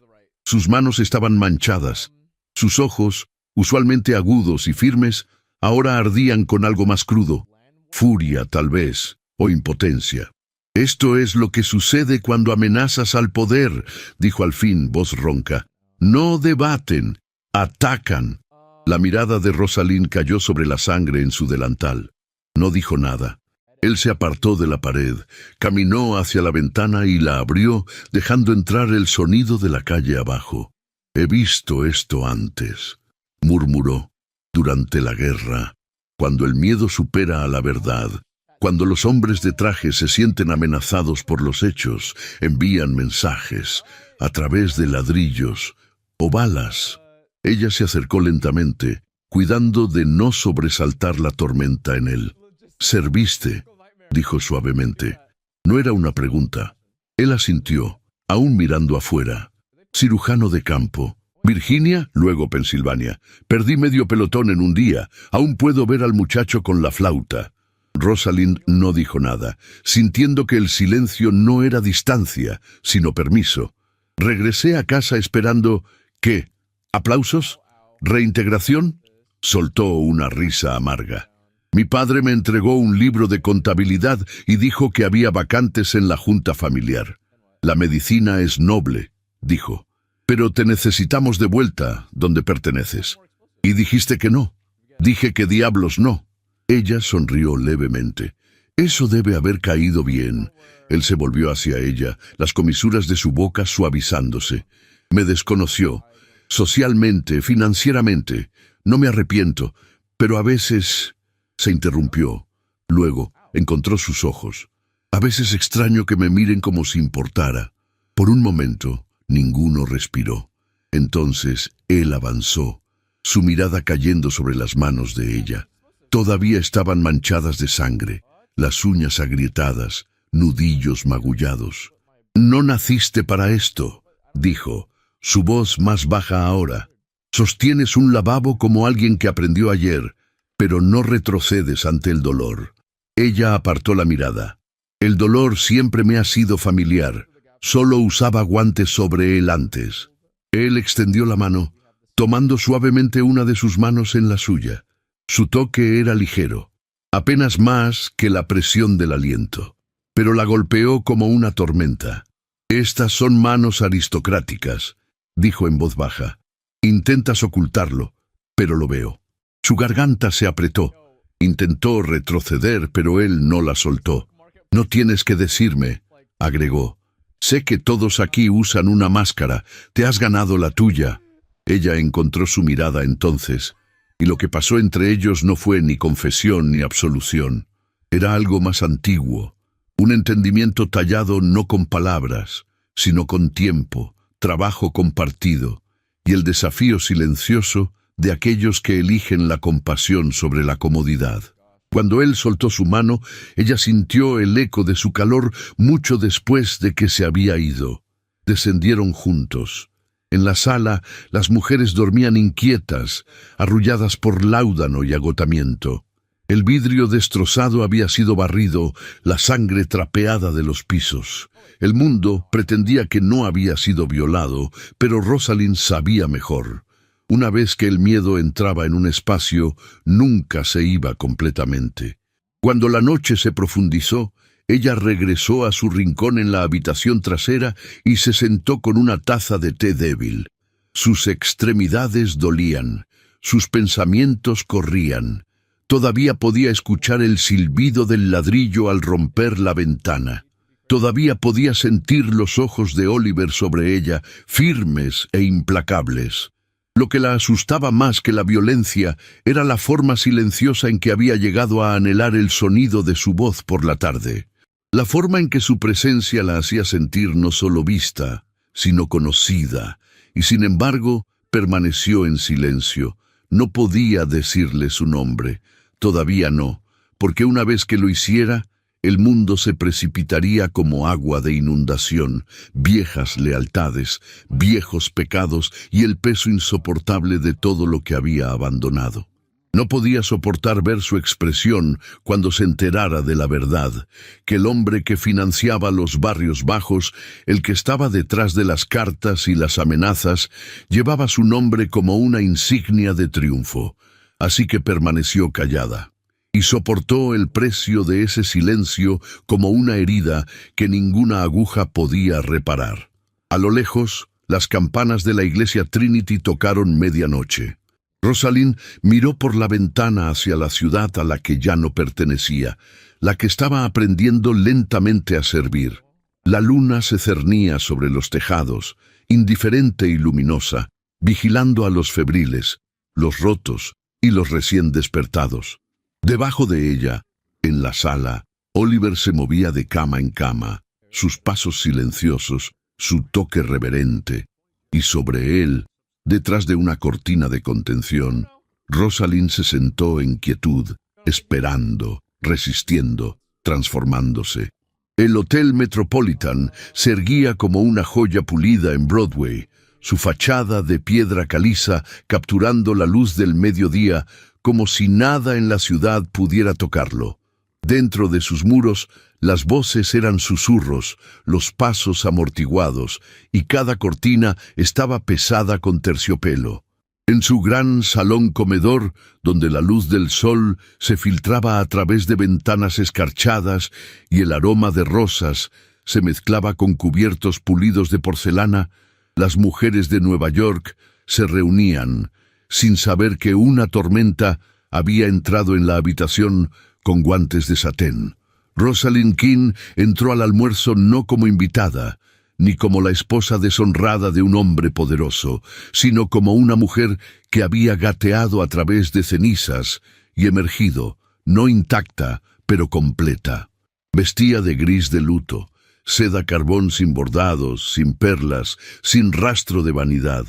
Sus manos estaban manchadas. Sus ojos, usualmente agudos y firmes, ahora ardían con algo más crudo. Furia, tal vez, o impotencia. «Esto es lo que sucede cuando amenazas al poder», dijo al fin, voz ronca. «No debaten, atacan». La mirada de Rosalind cayó sobre la sangre en su delantal. No dijo nada. Él se apartó de la pared, caminó hacia la ventana y la abrió, dejando entrar el sonido de la calle abajo. «He visto esto antes», murmuró, «durante la guerra. Cuando el miedo supera a la verdad, cuando los hombres de traje se sienten amenazados por los hechos, envían mensajes a través de ladrillos o balas». Ella se acercó lentamente, cuidando de no sobresaltar la tormenta en él. «¿Serviste?», dijo suavemente. No era una pregunta. Él asintió, aún mirando afuera. «Cirujano de campo. Virginia, luego Pensilvania. Perdí medio pelotón en un día. Aún puedo ver al muchacho con la flauta». Rosalind no dijo nada, sintiendo que el silencio no era distancia, sino permiso. «Regresé a casa esperando... ¿qué? ¿Aplausos? ¿Reintegración?». Soltó una risa amarga. «Mi padre me entregó un libro de contabilidad y dijo que había vacantes en la junta familiar. La medicina es noble», dijo, Pero te necesitamos de vuelta donde perteneces. Y dijiste que no. Dije que diablos no. Ella sonrió levemente. Eso debe haber caído bien. Él se volvió hacia ella, las comisuras de su boca suavizándose. Me desconoció. Socialmente, financieramente. No me arrepiento, pero a veces... Se interrumpió. Luego encontró sus ojos. A veces extraño que me miren como si importara. Por un momento, ninguno respiró. Entonces, él avanzó, su mirada cayendo sobre las manos de ella. Todavía estaban manchadas de sangre, las uñas agrietadas, nudillos magullados. «No naciste para esto», dijo, su voz más baja ahora. «Sostienes un lavabo como alguien que aprendió ayer, pero no retrocedes ante el dolor». Ella apartó la mirada. «El dolor siempre me ha sido familiar. Solo usaba guantes sobre él antes». Él extendió la mano, tomando suavemente una de sus manos en la suya. Su toque era ligero, apenas más que la presión del aliento, pero la golpeó como una tormenta. «Estas son manos aristocráticas», dijo en voz baja. «Intentas ocultarlo, pero lo veo». Su garganta se apretó. Intentó retroceder, pero él no la soltó. «No tienes que decirme», agregó. «Sé que todos aquí usan una máscara. Te has ganado la tuya». Ella encontró su mirada entonces, y lo que pasó entre ellos no fue ni confesión ni absolución. Era algo más antiguo, un entendimiento tallado no con palabras, sino con tiempo, trabajo compartido, y el desafío silencioso de aquellos que eligen la compasión sobre la comodidad. Cuando él soltó su mano, ella sintió el eco de su calor mucho después de que se había ido. Descendieron juntos. En la sala, las mujeres dormían inquietas, arrulladas por láudano y agotamiento. El vidrio destrozado había sido barrido, la sangre trapeada de los pisos. El mundo pretendía que no había sido violado, pero Rosalind sabía mejor. Una vez que el miedo entraba en un espacio, nunca se iba completamente. Cuando la noche se profundizó, ella regresó a su rincón en la habitación trasera y se sentó con una taza de té débil. Sus extremidades dolían, sus pensamientos corrían. Todavía podía escuchar el silbido del ladrillo al romper la ventana. Todavía podía sentir los ojos de Oliver sobre ella, firmes e implacables. Lo que la asustaba más que la violencia era la forma silenciosa en que había llegado a anhelar el sonido de su voz por la tarde. La forma en que su presencia la hacía sentir no solo vista, sino conocida, y sin embargo permaneció en silencio. No podía decirle su nombre, todavía no, porque una vez que lo hiciera, el mundo se precipitaría como agua de inundación, viejas lealtades, viejos pecados y el peso insoportable de todo lo que había abandonado. No podía soportar ver su expresión cuando se enterara de la verdad, que el hombre que financiaba los barrios bajos, el que estaba detrás de las cartas y las amenazas, llevaba su nombre como una insignia de triunfo. Así que permaneció callada. Y soportó el precio de ese silencio como una herida que ninguna aguja podía reparar. A lo lejos, las campanas de la iglesia Trinity tocaron medianoche. Rosalind miró por la ventana hacia la ciudad a la que ya no pertenecía, la que estaba aprendiendo lentamente a servir. La luna se cernía sobre los tejados, indiferente y luminosa, vigilando a los febriles, los rotos y los recién despertados. Debajo de ella, en la sala, Oliver se movía de cama en cama, sus pasos silenciosos, su toque reverente, y sobre él, detrás de una cortina de contención, Rosalind se sentó en quietud, esperando, resistiendo, transformándose. El Hotel Metropolitan se erguía como una joya pulida en Broadway, su fachada de piedra caliza capturando la luz del mediodía como si nada en la ciudad pudiera tocarlo. Dentro de sus muros, las voces eran susurros, los pasos amortiguados, y cada cortina estaba pesada con terciopelo. En su gran salón comedor, donde la luz del sol se filtraba a través de ventanas escarchadas y el aroma de rosas se mezclaba con cubiertos pulidos de porcelana, Las mujeres de Nueva York se reunían, sin saber que una tormenta había entrado en la habitación con guantes de satén. Rosalind King entró al almuerzo no como invitada, ni como la esposa deshonrada de un hombre poderoso, sino como una mujer que había gateado a través de cenizas y emergido, no intacta, pero completa. Vestía de gris de luto, seda carbón sin bordados, sin perlas, sin rastro de vanidad.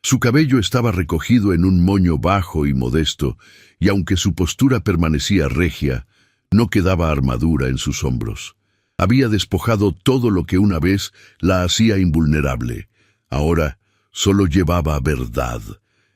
Su cabello estaba recogido en un moño bajo y modesto, y aunque su postura permanecía regia, no quedaba armadura en sus hombros. Había despojado todo lo que una vez la hacía invulnerable. Ahora solo llevaba verdad.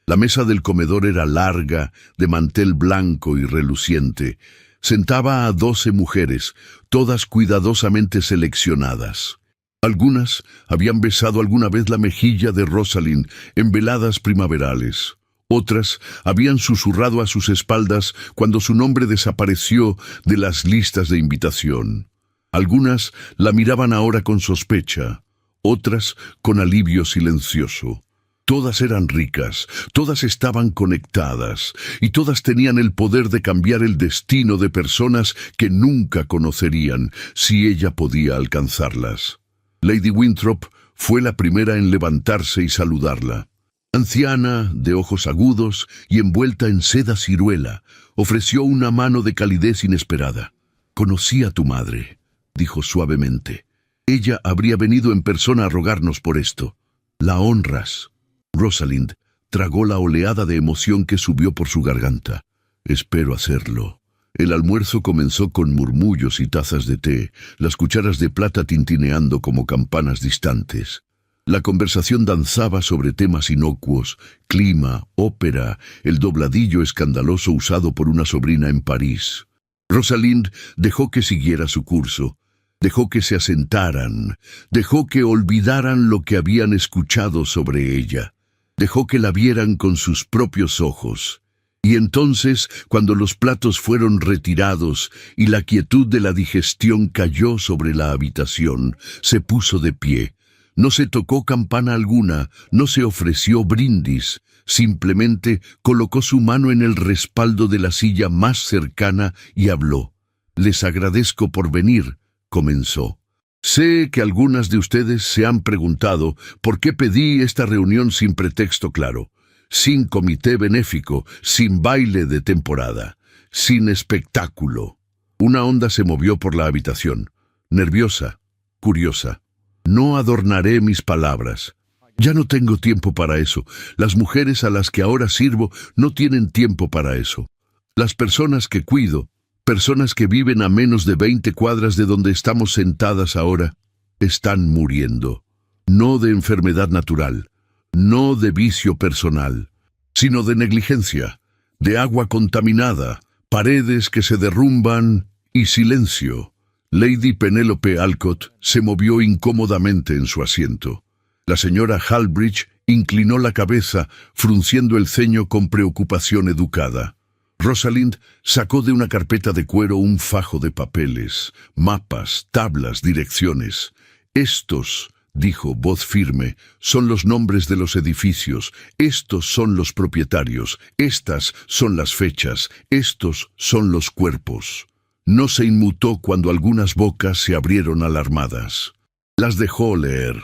La mesa del comedor era larga, de mantel blanco y reluciente. Sentaba a 12 mujeres, todas cuidadosamente seleccionadas. Algunas habían besado alguna vez la mejilla de Rosalind en veladas primaverales. Otras habían susurrado a sus espaldas cuando su nombre desapareció de las listas de invitación. Algunas la miraban ahora con sospecha, otras con alivio silencioso. Todas eran ricas, todas estaban conectadas, y todas tenían el poder de cambiar el destino de personas que nunca conocerían si ella podía alcanzarlas. Lady Winthrop fue la primera en levantarse y saludarla. Anciana, de ojos agudos y envuelta en seda ciruela, ofreció una mano de calidez inesperada. «Conocí a tu madre», dijo suavemente. «Ella habría venido en persona a rogarnos por esto. La honras». Rosalind tragó la oleada de emoción que subió por su garganta. «Espero hacerlo». El almuerzo comenzó con murmullos y tazas de té, las cucharas de plata tintineando como campanas distantes. La conversación danzaba sobre temas inocuos, clima, ópera, el dobladillo escandaloso usado por una sobrina en París. Rosalind dejó que siguiera su curso, dejó que se asentaran, dejó que olvidaran lo que habían escuchado sobre ella, dejó que la vieran con sus propios ojos. Y entonces, cuando los platos fueron retirados y la quietud de la digestión cayó sobre la habitación, se puso de pie. No se tocó campana alguna, no se ofreció brindis, simplemente colocó su mano en el respaldo de la silla más cercana y habló. «Les agradezco por venir», comenzó. «Sé que algunas de ustedes se han preguntado por qué pedí esta reunión sin pretexto claro, sin comité benéfico, sin baile de temporada, sin espectáculo». Una onda se movió por la habitación, nerviosa, curiosa. «No adornaré mis palabras. Ya no tengo tiempo para eso. Las mujeres a las que ahora sirvo no tienen tiempo para eso. Las personas que cuido, personas que viven a menos de 20 cuadras de donde estamos sentadas ahora, están muriendo. No de enfermedad natural, no de vicio personal, sino de negligencia, de agua contaminada, paredes que se derrumban y silencio». Lady Penelope Alcott se movió incómodamente en su asiento. La señora Halbridge inclinó la cabeza, frunciendo el ceño con preocupación educada. Rosalind sacó de una carpeta de cuero un fajo de papeles, mapas, tablas, direcciones. «Estos», dijo, voz firme, «son los nombres de los edificios, estos son los propietarios, estas son las fechas, estos son los cuerpos». No se inmutó cuando algunas bocas se abrieron alarmadas. Las dejó leer,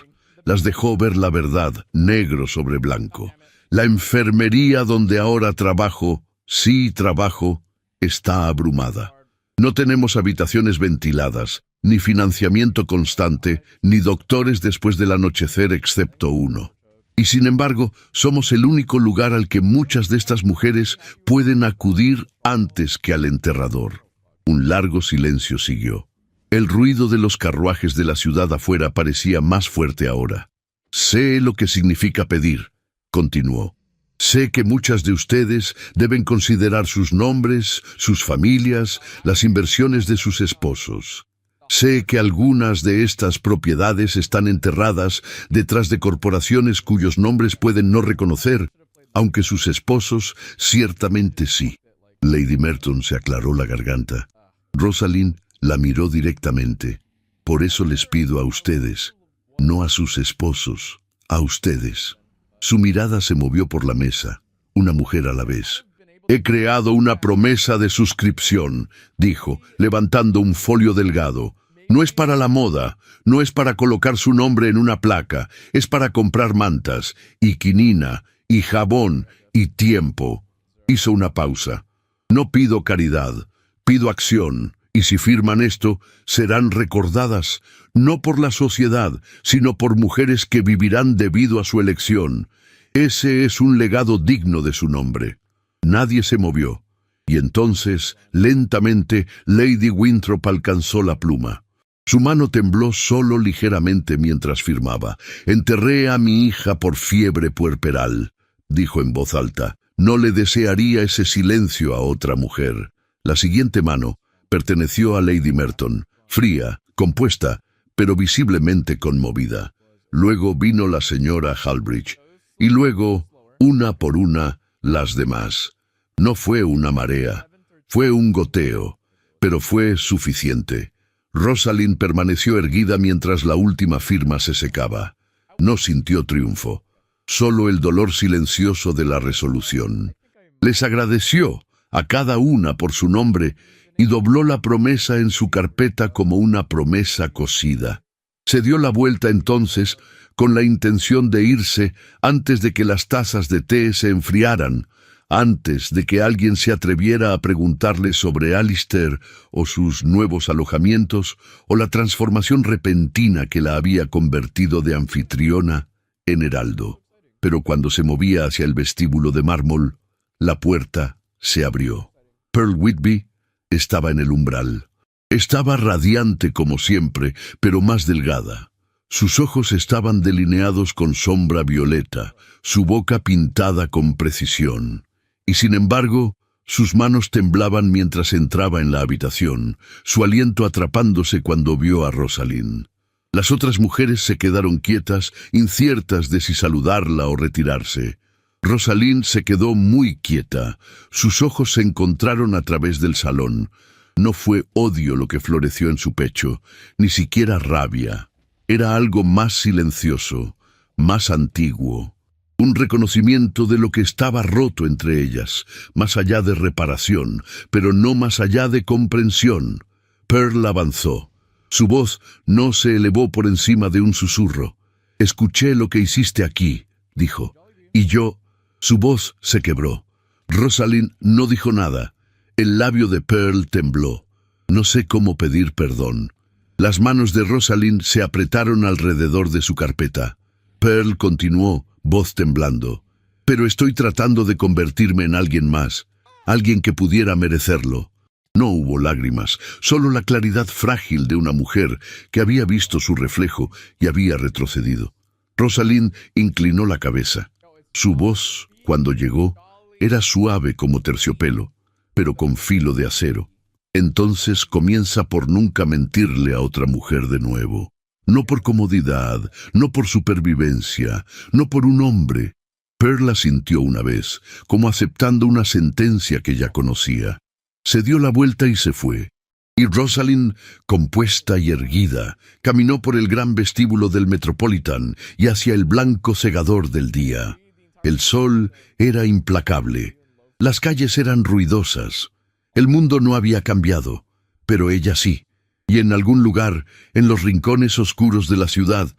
las dejó ver la verdad, negro sobre blanco. La enfermería donde ahora trabajo, sí trabajo, está abrumada. No tenemos habitaciones ventiladas, ni financiamiento constante, ni doctores después del anochecer excepto uno. Y sin embargo, somos el único lugar al que muchas de estas mujeres pueden acudir antes que al enterrador. Un largo silencio siguió. El ruido de los carruajes de la ciudad afuera parecía más fuerte ahora. «Sé lo que significa pedir», continuó. «Sé que muchas de ustedes deben considerar sus nombres, sus familias, las inversiones de sus esposos. Sé que algunas de estas propiedades están enterradas detrás de corporaciones cuyos nombres pueden no reconocer, aunque sus esposos ciertamente sí». Lady Merton se aclaró la garganta. Rosalind la miró directamente. «Por eso les pido a ustedes, no a sus esposos, A ustedes. Su mirada se movió por la mesa, una mujer a la vez. He creado una promesa de suscripción, dijo, levantando un folio delgado. No es para la moda, no es para colocar su nombre en una placa, es para comprar mantas, y quinina, y jabón, y tiempo. Hizo una pausa. No pido caridad, pido acción, y si firman esto, serán recordadas, no por la sociedad, sino por mujeres que vivirán debido a su elección. Ese es un legado digno de su nombre. Nadie se movió, y entonces, lentamente, Lady Winthrop alcanzó la pluma. Su mano tembló solo ligeramente mientras firmaba. Enterré a mi hija por fiebre puerperal, dijo en voz alta. No le desearía ese silencio a otra mujer. La siguiente mano perteneció a Lady Merton, fría, compuesta, pero visiblemente conmovida. Luego vino la señora Halbridge, y luego, una por una, las demás. No fue una marea, fue un goteo, pero fue suficiente. Rosalind permaneció erguida mientras la última firma se secaba. No sintió triunfo, solo el dolor silencioso de la resolución. Les agradeció a cada una por su nombre y dobló la promesa en su carpeta como una promesa cosida. Se dio la vuelta entonces con la intención de irse antes de que las tazas de té se enfriaran, antes de que alguien se atreviera a preguntarle sobre Alistair o sus nuevos alojamientos o la transformación repentina que la había convertido de anfitriona en heraldo. Pero cuando se movía hacia el vestíbulo de mármol, la puerta se abrió. Pearl Whitby estaba en el umbral. Estaba radiante como siempre, pero más delgada. Sus ojos estaban delineados con sombra violeta, su boca pintada con precisión. Y sin embargo, sus manos temblaban mientras entraba en la habitación, su aliento atrapándose cuando vio a Rosalind. Las otras mujeres se quedaron quietas, inciertas de si saludarla o retirarse. Rosalind se quedó muy quieta. Sus ojos se encontraron a través del salón. No fue odio lo que floreció en su pecho, ni siquiera rabia. Era algo más silencioso, más antiguo. Un reconocimiento de lo que estaba roto entre ellas, más allá de reparación, pero no más allá de comprensión. Pearl avanzó. Su voz no se elevó por encima de un susurro. «Escuché lo que hiciste aquí», dijo. «Y yo...» Su voz se quebró. Rosalind no dijo nada. El labio de Pearl tembló. «No sé cómo pedir perdón». Las manos de Rosalind se apretaron alrededor de su carpeta. Pearl continuó, voz temblando. «Pero estoy tratando de convertirme en alguien más, alguien que pudiera merecerlo». No hubo lágrimas, solo la claridad frágil de una mujer que había visto su reflejo y había retrocedido. Rosalind inclinó la cabeza. Su voz, cuando llegó, era suave como terciopelo, pero con filo de acero. Entonces comienza por nunca mentirle a otra mujer de nuevo. No por comodidad, no por supervivencia, no por un hombre. Pearl la sintió una vez, como aceptando una sentencia que ya conocía. Se dio la vuelta y se fue. Y Rosalind, compuesta y erguida, caminó por el gran vestíbulo del Metropolitan y hacia el blanco cegador del día. El sol era implacable. Las calles eran ruidosas. El mundo no había cambiado, pero ella sí. Y en algún lugar, en los rincones oscuros de la ciudad,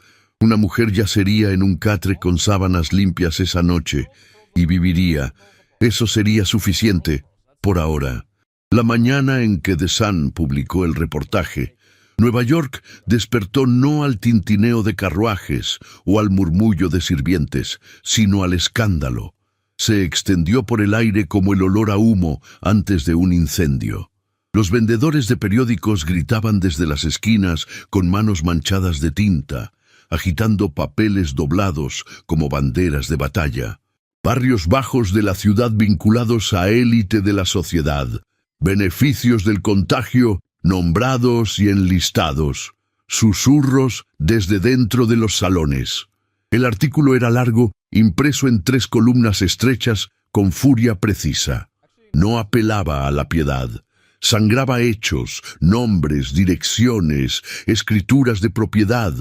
una mujer yacería en un catre con sábanas limpias esa noche y viviría. Eso sería suficiente, por ahora. La mañana en que The Sun publicó el reportaje, Nueva York despertó no al tintineo de carruajes o al murmullo de sirvientes, sino al escándalo. Se extendió por el aire como el olor a humo antes de un incendio. Los vendedores de periódicos gritaban desde las esquinas con manos manchadas de tinta, agitando papeles doblados como banderas de batalla. Barrios bajos de la ciudad vinculados a élite de la sociedad. Beneficios del contagio nombrados y enlistados. Susurros desde dentro de los salones. El artículo era largo, impreso en 3 columnas estrechas con furia precisa. No apelaba a la piedad. Sangraba hechos, nombres, direcciones, escrituras de propiedad.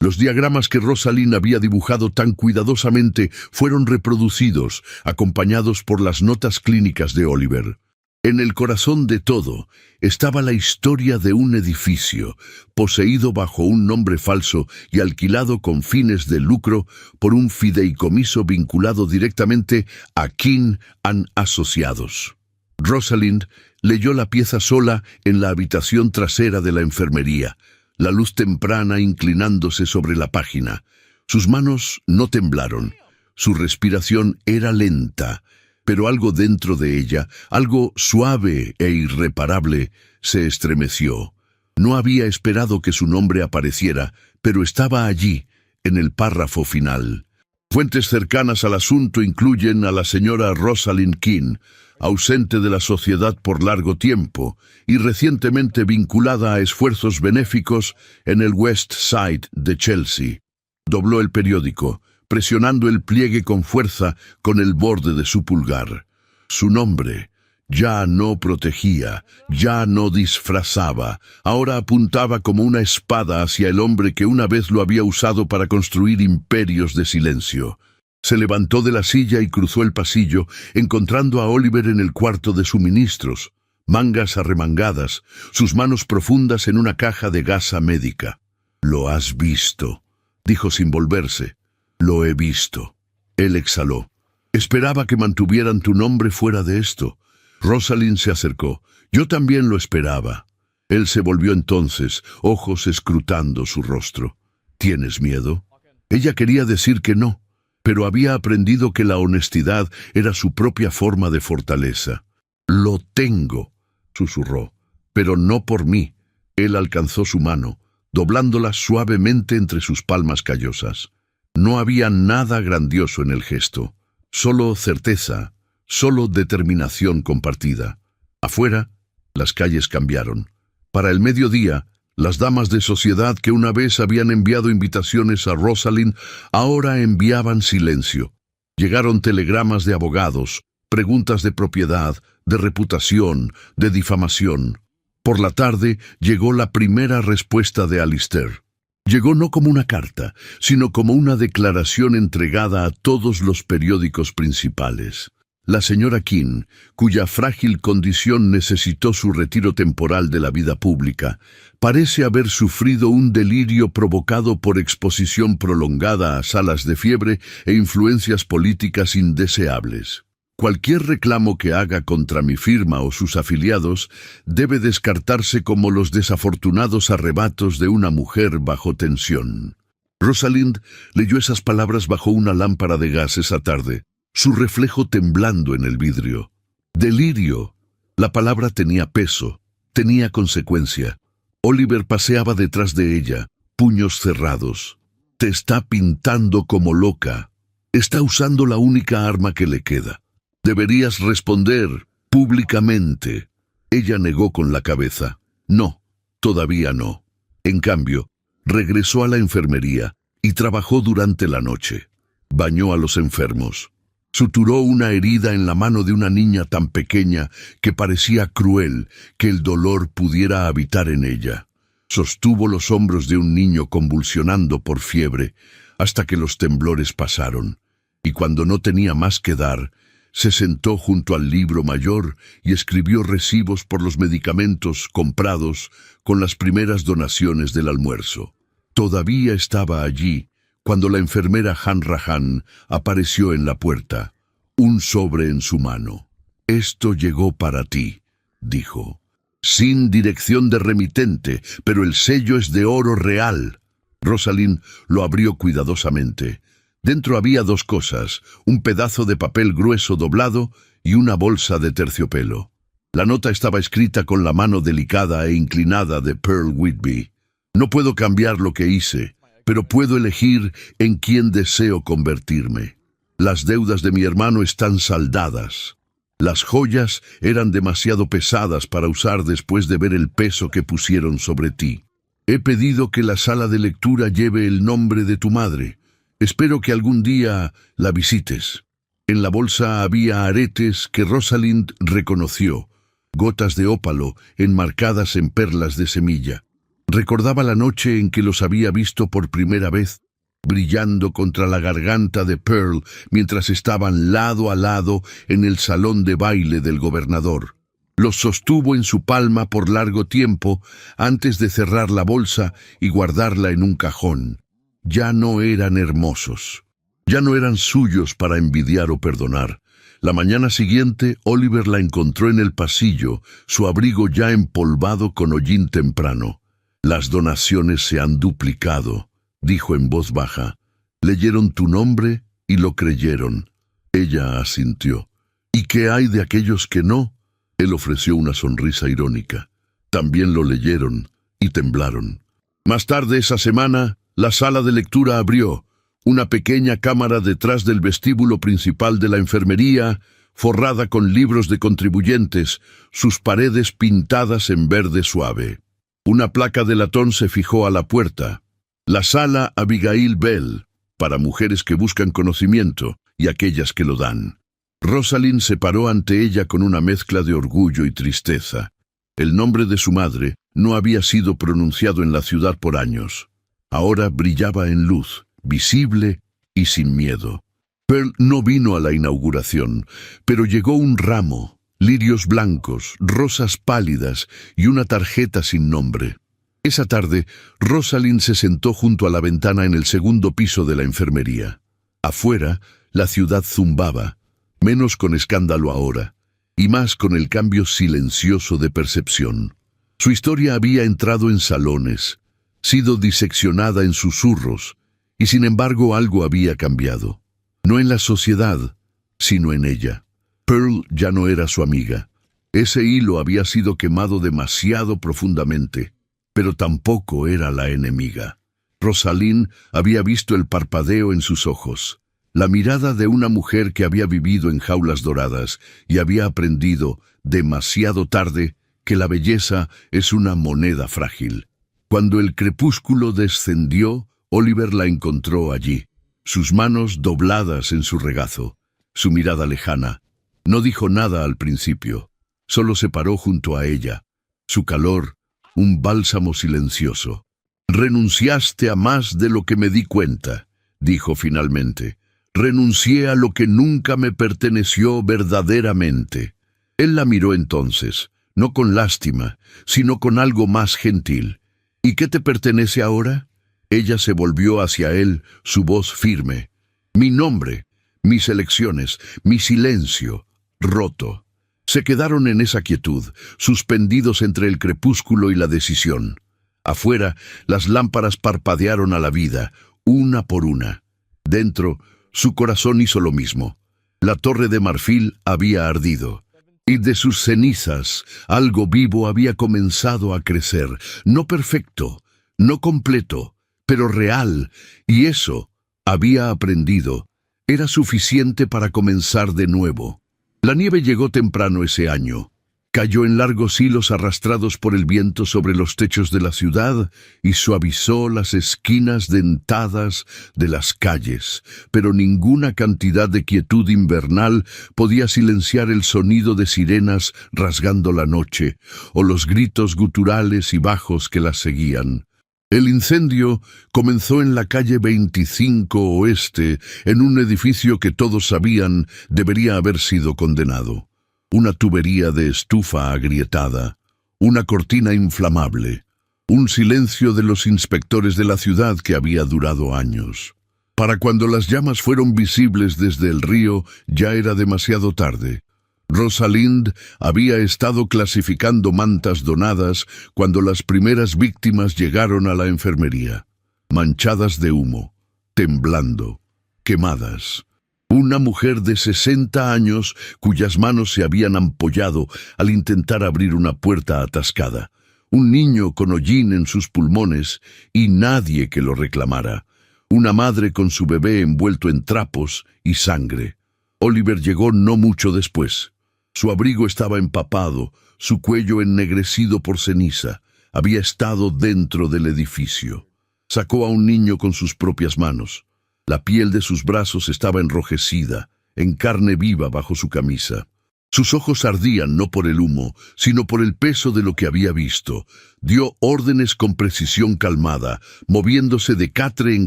Los diagramas que Rosalind había dibujado tan cuidadosamente fueron reproducidos, acompañados por las notas clínicas de Oliver. En el corazón de todo estaba la historia de un edificio, poseído bajo un nombre falso y alquilado con fines de lucro por un fideicomiso vinculado directamente a King & Asociados. Rosalind leyó la pieza sola en la habitación trasera de la enfermería, la luz temprana inclinándose sobre la página. Sus manos no temblaron, su respiración era lenta, pero algo dentro de ella, algo suave e irreparable, se estremeció. No había esperado que su nombre apareciera, pero estaba allí, en el párrafo final. Fuentes cercanas al asunto incluyen a la señora Rosalind King, ausente de la sociedad por largo tiempo y recientemente vinculada a esfuerzos benéficos en el West Side de Chelsea. Dobló el periódico, presionando el pliegue con fuerza con el borde de su pulgar. Su nombre ya no protegía, ya no disfrazaba, ahora apuntaba como una espada hacia el hombre que una vez lo había usado para construir imperios de silencio. Se levantó de la silla y cruzó el pasillo, encontrando a Oliver en el cuarto de suministros, mangas arremangadas, sus manos profundas en una caja de gasa médica. «Lo has visto», dijo sin volverse. «Lo he visto». Él exhaló. «Esperaba que mantuvieran tu nombre fuera de esto». Rosalind se acercó. «Yo también lo esperaba». Él se volvió entonces, ojos escrutando su rostro. «¿Tienes miedo?» Ella quería decir que no, pero había aprendido que la honestidad era su propia forma de fortaleza. «Lo tengo», susurró, «pero no por mí». Él alcanzó su mano, doblándola suavemente entre sus palmas callosas. No había nada grandioso en el gesto, solo certeza, solo determinación compartida. Afuera, las calles cambiaron. Para el mediodía, las damas de sociedad que una vez habían enviado invitaciones a Rosalind ahora enviaban silencio. Llegaron telegramas de abogados, preguntas de propiedad, de reputación, de difamación. Por la tarde llegó la primera respuesta de Alistair. Llegó no como una carta, sino como una declaración entregada a todos los periódicos principales. La señora King, cuya frágil condición necesitó su retiro temporal de la vida pública, parece haber sufrido un delirio provocado por exposición prolongada a salas de fiebre e influencias políticas indeseables. Cualquier reclamo que haga contra mi firma o sus afiliados debe descartarse como los desafortunados arrebatos de una mujer bajo tensión. Rosalind leyó esas palabras bajo una lámpara de gas esa tarde, su reflejo temblando en el vidrio. Delirio. La palabra tenía peso, tenía consecuencia. Oliver paseaba detrás de ella, puños cerrados. «Te está pintando como loca. Está usando la única arma que le queda. Deberías responder públicamente». Ella negó con la cabeza. «No, todavía no». En cambio, regresó a la enfermería y trabajó durante la noche. Bañó a los enfermos. Suturó una herida en la mano de una niña tan pequeña que parecía cruel que el dolor pudiera habitar en ella. Sostuvo los hombros de un niño convulsionando por fiebre hasta que los temblores pasaron, y cuando no tenía más que dar, se sentó junto al libro mayor y escribió recibos por los medicamentos comprados con las primeras donaciones del almuerzo. Todavía estaba allí cuando la enfermera Hanrahan apareció en la puerta, un sobre en su mano. «Esto llegó para ti», dijo. «Sin dirección de remitente, pero el sello es de oro real». Rosalind lo abrió cuidadosamente. Dentro había dos cosas, un pedazo de papel grueso doblado y una bolsa de terciopelo. La nota estaba escrita con la mano delicada e inclinada de Pearl Whitby. «No puedo cambiar lo que hice, pero puedo elegir en quién deseo convertirme. Las deudas de mi hermano están saldadas. Las joyas eran demasiado pesadas para usar después de ver el peso que pusieron sobre ti. He pedido que la sala de lectura lleve el nombre de tu madre. Espero que algún día la visites». En la bolsa había aretes que Rosalind reconoció, gotas de ópalo enmarcadas en perlas de semilla. Recordaba la noche en que los había visto por primera vez, brillando contra la garganta de Pearl mientras estaban lado a lado en el salón de baile del gobernador. Los sostuvo en su palma por largo tiempo antes de cerrar la bolsa y guardarla en un cajón. Ya no eran hermosos. Ya no eran suyos para envidiar o perdonar. La mañana siguiente, Oliver la encontró en el pasillo, su abrigo ya empolvado con hollín temprano. «Las donaciones se han duplicado», dijo en voz baja. «Leyeron tu nombre y lo creyeron». Ella asintió. «¿Y qué hay de aquellos que no?». Él ofreció una sonrisa irónica. «También lo leyeron y temblaron». Más tarde esa semana, la sala de lectura abrió. Una pequeña cámara detrás del vestíbulo principal de la enfermería, forrada con libros de contribuyentes, sus paredes pintadas en verde suave. Una placa de latón se fijó a la puerta. La sala Abigail Bell, para mujeres que buscan conocimiento y aquellas que lo dan. Rosalind se paró ante ella con una mezcla de orgullo y tristeza. El nombre de su madre no había sido pronunciado en la ciudad por años. Ahora brillaba en luz, visible y sin miedo. Pearl no vino a la inauguración, pero llegó un ramo, lirios blancos, rosas pálidas y una tarjeta sin nombre. Esa tarde, Rosalind se sentó junto a la ventana en el segundo piso de la enfermería. Afuera, la ciudad zumbaba, menos con escándalo ahora, y más con el cambio silencioso de percepción. Su historia había entrado en salones, sido diseccionada en susurros, y sin embargo algo había cambiado. No en la sociedad, sino en ella. Pearl ya no era su amiga. Ese hilo había sido quemado demasiado profundamente, pero tampoco era la enemiga. Rosalind había visto el parpadeo en sus ojos, la mirada de una mujer que había vivido en jaulas doradas y había aprendido, demasiado tarde, que la belleza es una moneda frágil. Cuando el crepúsculo descendió, Oliver la encontró allí, sus manos dobladas en su regazo, su mirada lejana. No dijo nada al principio, solo se paró junto a ella. Su calor, un bálsamo silencioso. «Renunciaste a más de lo que me di cuenta», dijo finalmente. «Renuncié a lo que nunca me perteneció verdaderamente». Él la miró entonces, no con lástima, sino con algo más gentil. «¿Y qué te pertenece ahora?». Ella se volvió hacia él, su voz firme. «Mi nombre, mis elecciones, mi silencio, roto». Se quedaron en esa quietud, suspendidos entre el crepúsculo y la decisión. Afuera, las lámparas parpadearon a la vida, una por una. Dentro, su corazón hizo lo mismo. La torre de marfil había ardido. Y de sus cenizas, algo vivo había comenzado a crecer, no perfecto, no completo, pero real, y eso, había aprendido, era suficiente para comenzar de nuevo. La nieve llegó temprano ese año. Cayó en largos hilos arrastrados por el viento sobre los techos de la ciudad y suavizó las esquinas dentadas de las calles, pero ninguna cantidad de quietud invernal podía silenciar el sonido de sirenas rasgando la noche o los gritos guturales y bajos que las seguían. El incendio comenzó en la calle 25 Oeste, en un edificio que todos sabían debería haber sido condenado. Una tubería de estufa agrietada, una cortina inflamable, un silencio de los inspectores de la ciudad que había durado años. Para cuando las llamas fueron visibles desde el río, ya era demasiado tarde. Rosalind había estado clasificando mantas donadas cuando las primeras víctimas llegaron a la enfermería, manchadas de humo, temblando, quemadas. Una mujer de 60 años cuyas manos se habían ampollado al intentar abrir una puerta atascada. Un niño con hollín en sus pulmones y nadie que lo reclamara. Una madre con su bebé envuelto en trapos y sangre. Oliver llegó no mucho después. Su abrigo estaba empapado, su cuello ennegrecido por ceniza. Había estado dentro del edificio. Sacó a un niño con sus propias manos. La piel de sus brazos estaba enrojecida, en carne viva bajo su camisa. Sus ojos ardían no por el humo, sino por el peso de lo que había visto. Dio órdenes con precisión calmada, moviéndose de catre en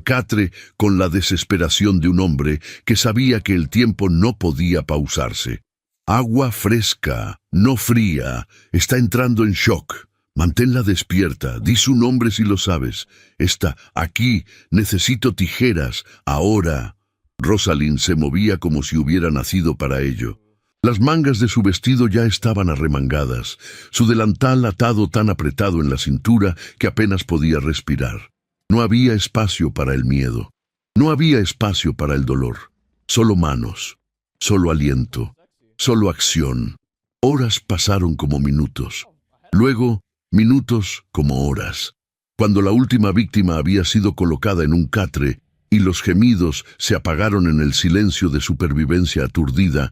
catre con la desesperación de un hombre que sabía que el tiempo no podía pausarse. Agua fresca, no fría, está entrando en shock. Manténla despierta, di su nombre si lo sabes. Está aquí, necesito tijeras, ahora. Rosalind se movía como si hubiera nacido para ello. Las mangas de su vestido ya estaban arremangadas, su delantal atado tan apretado en la cintura que apenas podía respirar. No había espacio para el miedo, no había espacio para el dolor. Solo manos, solo aliento, solo acción. Horas pasaron como minutos. Luego, minutos como horas. Cuando la última víctima había sido colocada en un catre y los gemidos se apagaron en el silencio de supervivencia aturdida,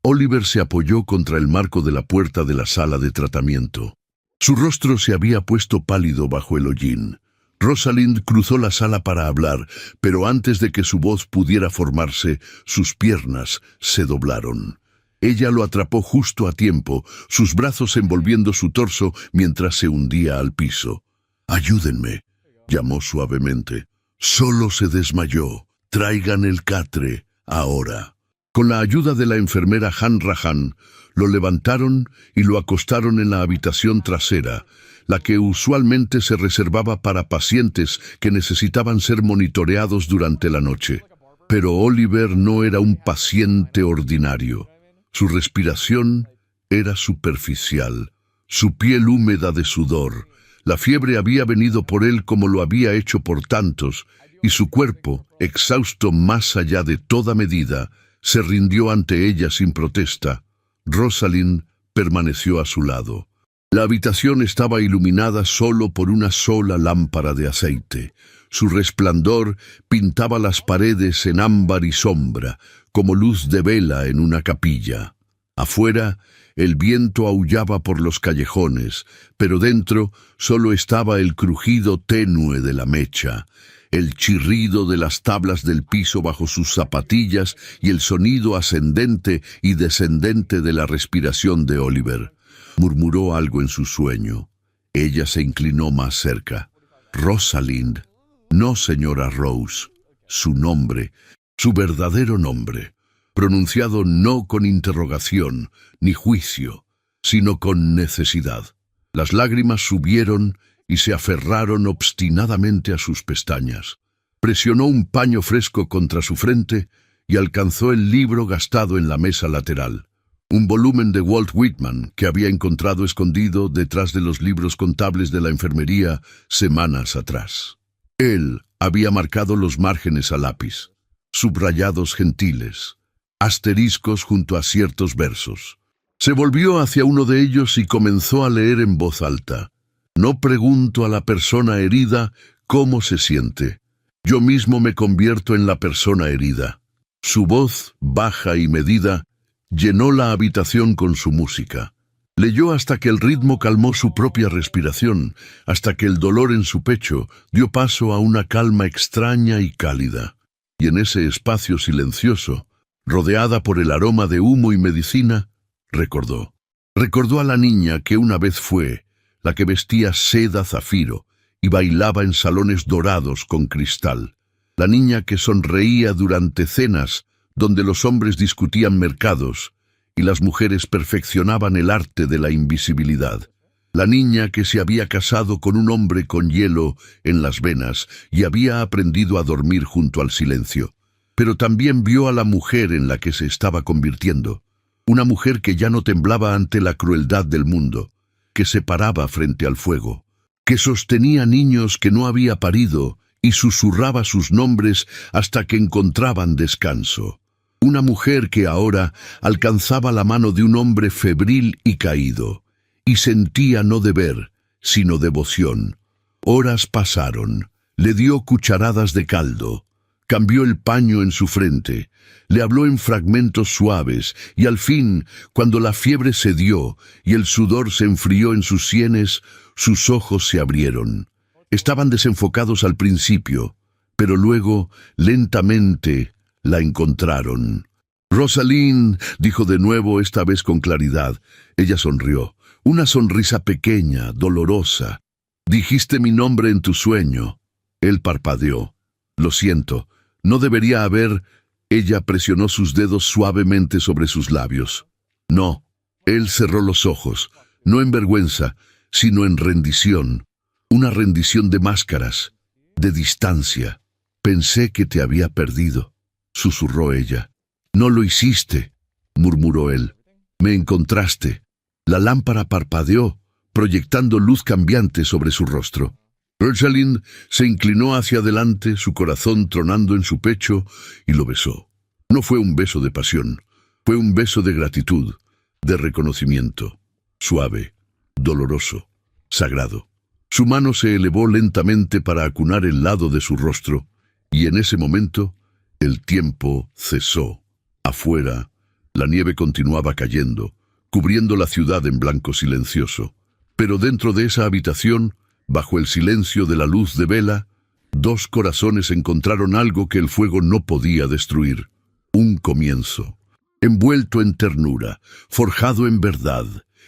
Oliver se apoyó contra el marco de la puerta de la sala de tratamiento. Su rostro se había puesto pálido bajo el hollín. Rosalind cruzó la sala para hablar, pero antes de que su voz pudiera formarse, sus piernas se doblaron. Ella lo atrapó justo a tiempo, sus brazos envolviendo su torso mientras se hundía al piso. «Ayúdenme», llamó suavemente. Solo se desmayó. Traigan el catre, ahora. Con la ayuda de la enfermera Han Rahan, lo levantaron y lo acostaron en la habitación trasera, la que usualmente se reservaba para pacientes que necesitaban ser monitoreados durante la noche. Pero Oliver no era un paciente ordinario. Su respiración era superficial, su piel húmeda de sudor. La fiebre había venido por él como lo había hecho por tantos, y su cuerpo, exhausto más allá de toda medida, se rindió ante ella sin protesta. Rosalind permaneció a su lado. La habitación estaba iluminada solo por una sola lámpara de aceite. Su resplandor pintaba las paredes en ámbar y sombra, como luz de vela en una capilla. Afuera, el viento aullaba por los callejones, pero dentro solo estaba el crujido tenue de la mecha, el chirrido de las tablas del piso bajo sus zapatillas y el sonido ascendente y descendente de la respiración de Oliver. Murmuró algo en su sueño. Ella se inclinó más cerca. Rosalind, no señora Rose, su nombre, su verdadero nombre, pronunciado no con interrogación ni juicio, sino con necesidad. Las lágrimas subieron y se aferraron obstinadamente a sus pestañas. Presionó un paño fresco contra su frente y alcanzó el libro gastado en la mesa lateral. Un volumen de Walt Whitman que había encontrado escondido detrás de los libros contables de la enfermería semanas atrás. Él había marcado los márgenes a lápiz, subrayados gentiles, asteriscos junto a ciertos versos. Se volvió hacia uno de ellos y comenzó a leer en voz alta. No pregunto a la persona herida cómo se siente. Yo mismo me convierto en la persona herida. Su voz, baja y medida, llenó la habitación con su música. Leyó hasta que el ritmo calmó su propia respiración, hasta que el dolor en su pecho dio paso a una calma extraña y cálida. Y en ese espacio silencioso, rodeada por el aroma de humo y medicina, recordó. Recordó a la niña que una vez fue, la que vestía seda zafiro y bailaba en salones dorados con cristal. La niña que sonreía durante cenas donde los hombres discutían mercados y las mujeres perfeccionaban el arte de la invisibilidad. La niña que se había casado con un hombre con hielo en las venas y había aprendido a dormir junto al silencio. Pero también vio a la mujer en la que se estaba convirtiendo. Una mujer que ya no temblaba ante la crueldad del mundo, que se paraba frente al fuego, que sostenía niños que no había parido y susurraba sus nombres hasta que encontraban descanso. Una mujer que ahora alcanzaba la mano de un hombre febril y caído, y sentía no deber, sino devoción. Horas pasaron, le dio cucharadas de caldo, cambió el paño en su frente, le habló en fragmentos suaves, y al fin, cuando la fiebre cedió y el sudor se enfrió en sus sienes, sus ojos se abrieron. Estaban desenfocados al principio, pero luego, lentamente, la encontraron. «Rosalind», dijo de nuevo, esta vez con claridad. Ella sonrió. Una sonrisa pequeña, dolorosa. «Dijiste mi nombre en tu sueño». Él parpadeó. «Lo siento. No debería haber...» Ella presionó sus dedos suavemente sobre sus labios. «No». Él cerró los ojos, no en vergüenza, sino en rendición. Una rendición de máscaras, de distancia. «Pensé que te había perdido», susurró ella. «No lo hiciste», murmuró él. «Me encontraste». La lámpara parpadeó, proyectando luz cambiante sobre su rostro. Rosalind se inclinó hacia adelante, su corazón tronando en su pecho, y lo besó. No fue un beso de pasión, fue un beso de gratitud, de reconocimiento, suave, doloroso, sagrado. Su mano se elevó lentamente para acunar el lado de su rostro, y en ese momento el tiempo cesó. Afuera, la nieve continuaba cayendo, cubriendo la ciudad en blanco silencioso. Pero dentro de esa habitación, bajo el silencio de la luz de vela, dos corazones encontraron algo que el fuego no podía destruir. Un comienzo, envuelto en ternura, forjado en verdad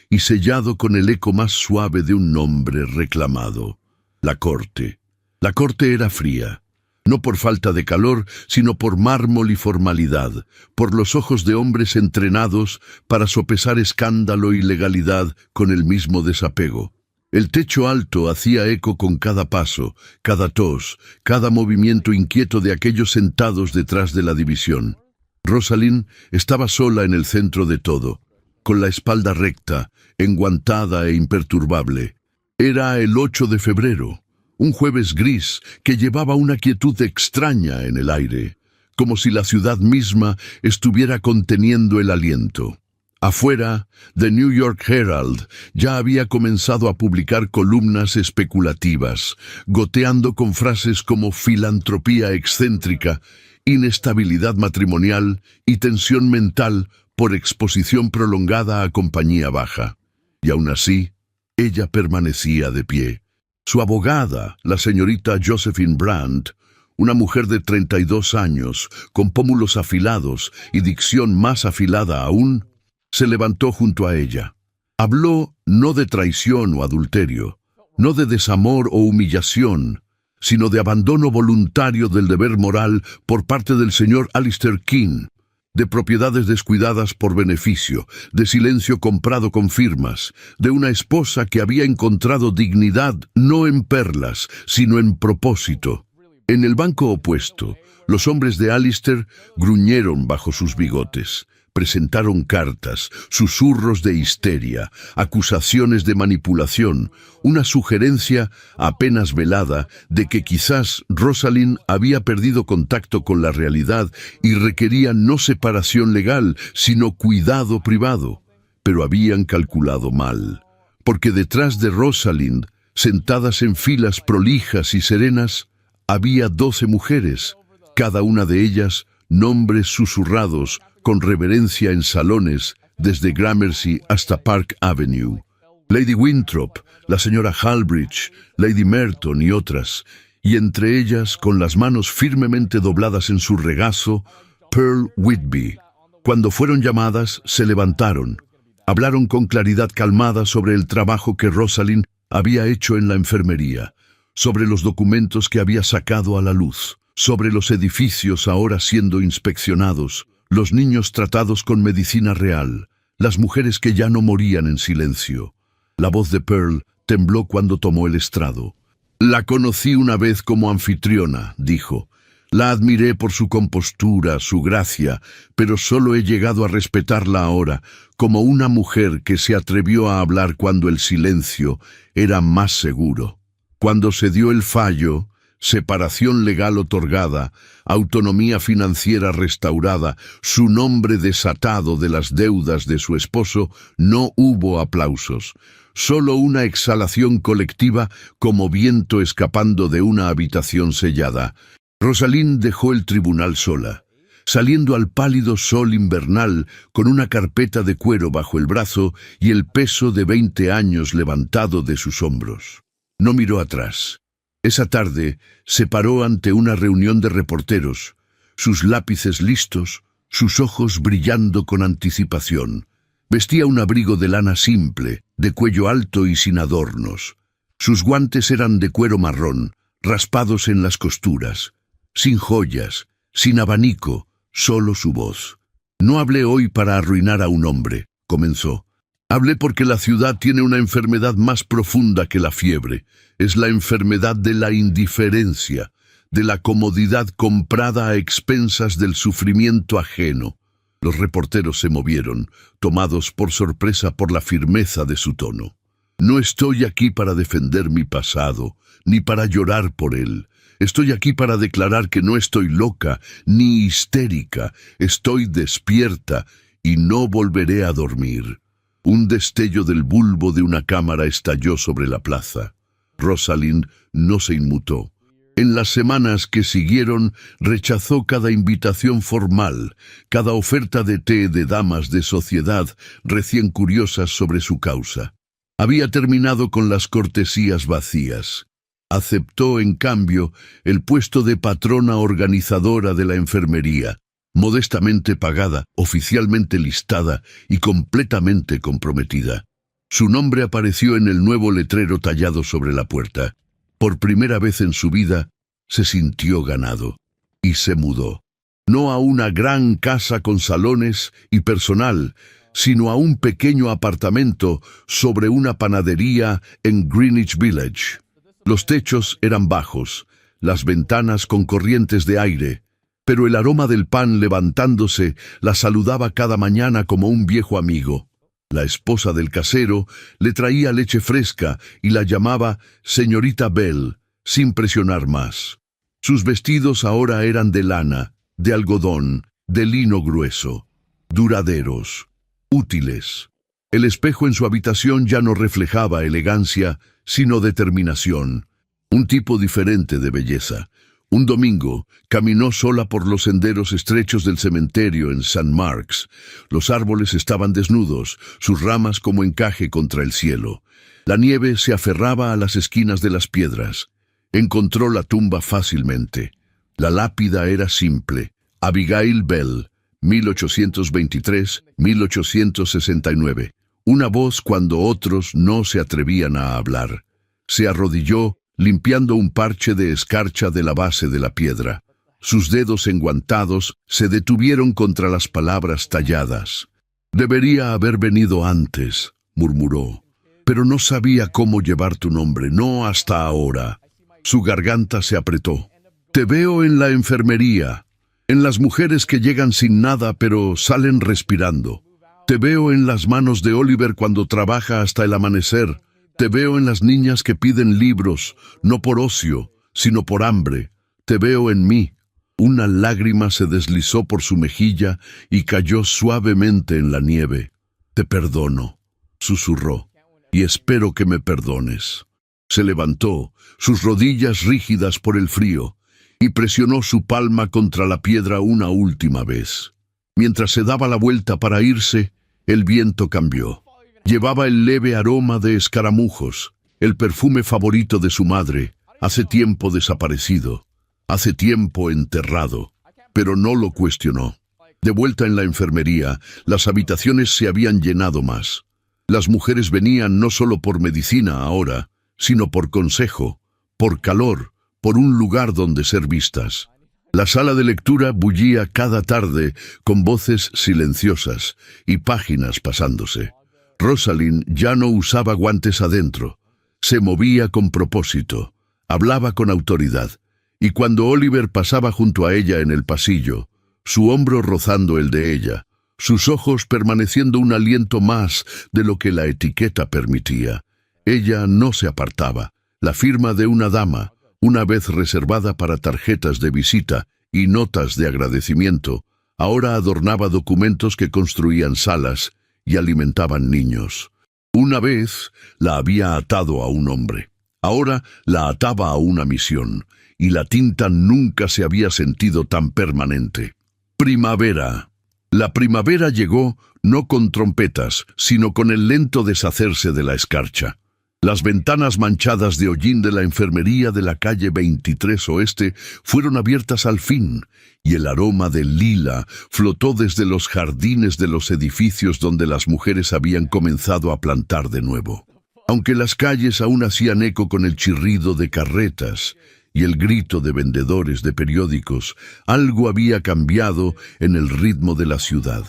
y sellado con el eco más suave de un nombre reclamado. La corte. La corte era fría, no por falta de calor, sino por mármol y formalidad, por los ojos de hombres entrenados para sopesar escándalo y legalidad con el mismo desapego. El techo alto hacía eco con cada paso, cada tos, cada movimiento inquieto de aquellos sentados detrás de la división. Rosalind estaba sola en el centro de todo, con la espalda recta, enguantada e imperturbable. Era el 8 de febrero, un jueves gris que llevaba una quietud extraña en el aire, como si la ciudad misma estuviera conteniendo el aliento. Afuera, The New York Herald ya había comenzado a publicar columnas especulativas, goteando con frases como filantropía excéntrica, inestabilidad matrimonial y tensión mental por exposición prolongada a compañía baja. Y aún así, ella permanecía de pie. Su abogada, la señorita Josephine Brandt, una mujer de 32 años, con pómulos afilados y dicción más afilada aún, se levantó junto a ella. Habló no de traición o adulterio, no de desamor o humillación, sino de abandono voluntario del deber moral por parte del señor Alistair King, de propiedades descuidadas por beneficio, de silencio comprado con firmas, de una esposa que había encontrado dignidad no en perlas, sino en propósito. En el banco opuesto, los hombres de Alistair gruñeron bajo sus bigotes. Presentaron cartas, susurros de histeria, acusaciones de manipulación, una sugerencia apenas velada de que quizás Rosalind había perdido contacto con la realidad y requería no separación legal, sino cuidado privado. Pero habían calculado mal, porque detrás de Rosalind, sentadas en filas prolijas y serenas, había 12 mujeres, cada una de ellas nombres susurrados con reverencia en salones desde Gramercy hasta Park Avenue. Lady Winthrop, la señora Halbridge, Lady Merton y otras, y entre ellas, con las manos firmemente dobladas en su regazo, Pearl Whitby. Cuando fueron llamadas, se levantaron. Hablaron con claridad calmada sobre el trabajo que Rosalind había hecho en la enfermería, sobre los documentos que había sacado a la luz, sobre los edificios ahora siendo inspeccionados, los niños tratados con medicina real, las mujeres que ya no morían en silencio. La voz de Pearl tembló cuando tomó el estrado. «La conocí una vez como anfitriona», dijo. «La admiré por su compostura, su gracia, pero solo he llegado a respetarla ahora, como una mujer que se atrevió a hablar cuando el silencio era más seguro. Cuando se dio el fallo, separación legal otorgada, autonomía financiera restaurada, su nombre desatado de las deudas de su esposo, no hubo aplausos, solo una exhalación colectiva como viento escapando de una habitación sellada. Rosalind dejó el tribunal sola, saliendo al pálido sol invernal con una carpeta de cuero bajo el brazo y el peso de 20 años levantado de sus hombros. No miró atrás. Esa tarde se paró ante una reunión de reporteros, sus lápices listos, sus ojos brillando con anticipación. Vestía un abrigo de lana simple, de cuello alto y sin adornos. Sus guantes eran de cuero marrón, raspados en las costuras. Sin joyas, sin abanico, solo su voz. «No hablé hoy para arruinar a un hombre», comenzó. «Hablé porque la ciudad tiene una enfermedad más profunda que la fiebre. Es la enfermedad de la indiferencia, de la comodidad comprada a expensas del sufrimiento ajeno». Los reporteros se movieron, tomados por sorpresa por la firmeza de su tono. «No estoy aquí para defender mi pasado, ni para llorar por él. Estoy aquí para declarar que no estoy loca ni histérica. Estoy despierta y no volveré a dormir». Un destello del bulbo de una cámara estalló sobre la plaza. Rosalind no se inmutó. En las semanas que siguieron, rechazó cada invitación formal, cada oferta de té de damas de sociedad recién curiosas sobre su causa. Había terminado con las cortesías vacías. Aceptó, en cambio, el puesto de patrona organizadora de la enfermería, modestamente pagada, oficialmente listada y completamente comprometida. Su nombre apareció en el nuevo letrero tallado sobre la puerta. Por primera vez en su vida, se sintió ganado y se mudó. No a una gran casa con salones y personal, sino a un pequeño apartamento sobre una panadería en Greenwich Village. Los techos eran bajos, las ventanas con corrientes de aire, pero el aroma del pan levantándose la saludaba cada mañana como un viejo amigo. La esposa del casero le traía leche fresca y la llamaba señorita Bell, sin presionar más. Sus vestidos ahora eran de lana, de algodón, de lino grueso, duraderos, útiles. El espejo en su habitación ya no reflejaba elegancia, sino determinación. Un tipo diferente de belleza. Un domingo, caminó sola por los senderos estrechos del cementerio en St. Mark's. Los árboles estaban desnudos, sus ramas como encaje contra el cielo. La nieve se aferraba a las esquinas de las piedras. Encontró la tumba fácilmente. La lápida era simple. Abigail Bell, 1823-1869. Una voz cuando otros no se atrevían a hablar. Se arrodilló, limpiando un parche de escarcha de la base de la piedra. Sus dedos enguantados se detuvieron contra las palabras talladas. «Debería haber venido antes», murmuró, «pero no sabía cómo llevar tu nombre, no hasta ahora». Su garganta se apretó. «Te veo en la enfermería, en las mujeres que llegan sin nada pero salen respirando. Te veo en las manos de Oliver cuando trabaja hasta el amanecer. Te veo en las niñas que piden libros, no por ocio, sino por hambre. Te veo en mí». Una lágrima se deslizó por su mejilla y cayó suavemente en la nieve. «Te perdono», susurró, «y espero que me perdones». Se levantó, sus rodillas rígidas por el frío, y presionó su palma contra la piedra una última vez. Mientras se daba la vuelta para irse, el viento cambió. Llevaba el leve aroma de escaramujos, el perfume favorito de su madre, hace tiempo desaparecido, hace tiempo enterrado, pero no lo cuestionó. De vuelta en la enfermería, las habitaciones se habían llenado más. Las mujeres venían no solo por medicina ahora, sino por consejo, por calor, por un lugar donde ser vistas. La sala de lectura bullía cada tarde con voces silenciosas y páginas pasándose. Rosalind ya no usaba guantes adentro. Se movía con propósito, hablaba con autoridad, y cuando Oliver pasaba junto a ella en el pasillo, su hombro rozando el de ella, sus ojos permaneciendo un aliento más de lo que la etiqueta permitía, ella no se apartaba. La firma de una dama, una vez reservada para tarjetas de visita y notas de agradecimiento, ahora adornaba documentos que construían salas y alimentaban niños. Una vez la había atado a un hombre, ahora la ataba a una misión, y la tinta nunca se había sentido tan permanente. Primavera. La primavera llegó no con trompetas, sino con el lento deshacerse de la escarcha. Las ventanas manchadas de hollín de la enfermería de la calle 23 Oeste fueron abiertas al fin, y el aroma de lila flotó desde los jardines de los edificios donde las mujeres habían comenzado a plantar de nuevo. Aunque las calles aún hacían eco con el chirrido de carretas y el grito de vendedores de periódicos, algo había cambiado en el ritmo de la ciudad.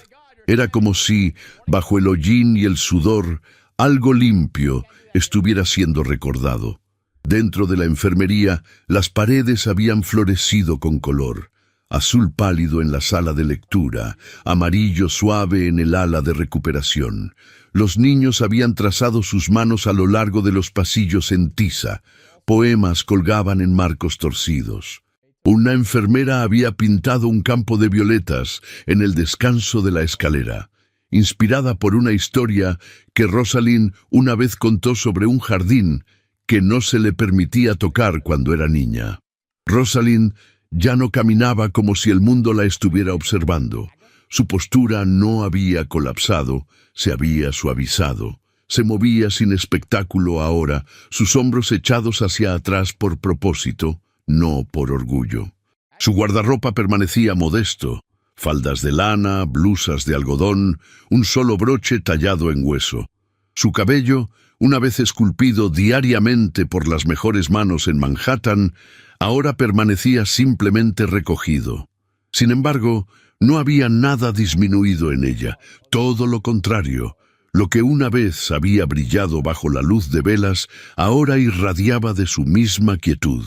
Era como si, bajo el hollín y el sudor, algo limpio estuviera siendo recordado. Dentro de la enfermería, las paredes habían florecido con color. Azul pálido en la sala de lectura, amarillo suave en el ala de recuperación. Los niños habían trazado sus manos a lo largo de los pasillos en tiza. Poemas colgaban en marcos torcidos. Una enfermera había pintado un campo de violetas en el descanso de la escalera, inspirada por una historia que Rosalind una vez contó sobre un jardín que no se le permitía tocar cuando era niña. Rosalind ya no caminaba como si el mundo la estuviera observando. Su postura no había colapsado, se había suavizado. Se movía sin espectáculo ahora, sus hombros echados hacia atrás por propósito, no por orgullo. Su guardarropa permanecía modesto. Faldas de lana, blusas de algodón, un solo broche tallado en hueso. Su cabello, una vez esculpido diariamente por las mejores manos en Manhattan, ahora permanecía simplemente recogido. Sin embargo, no había nada disminuido en ella, todo lo contrario. Lo que una vez había brillado bajo la luz de velas, ahora irradiaba de su misma quietud.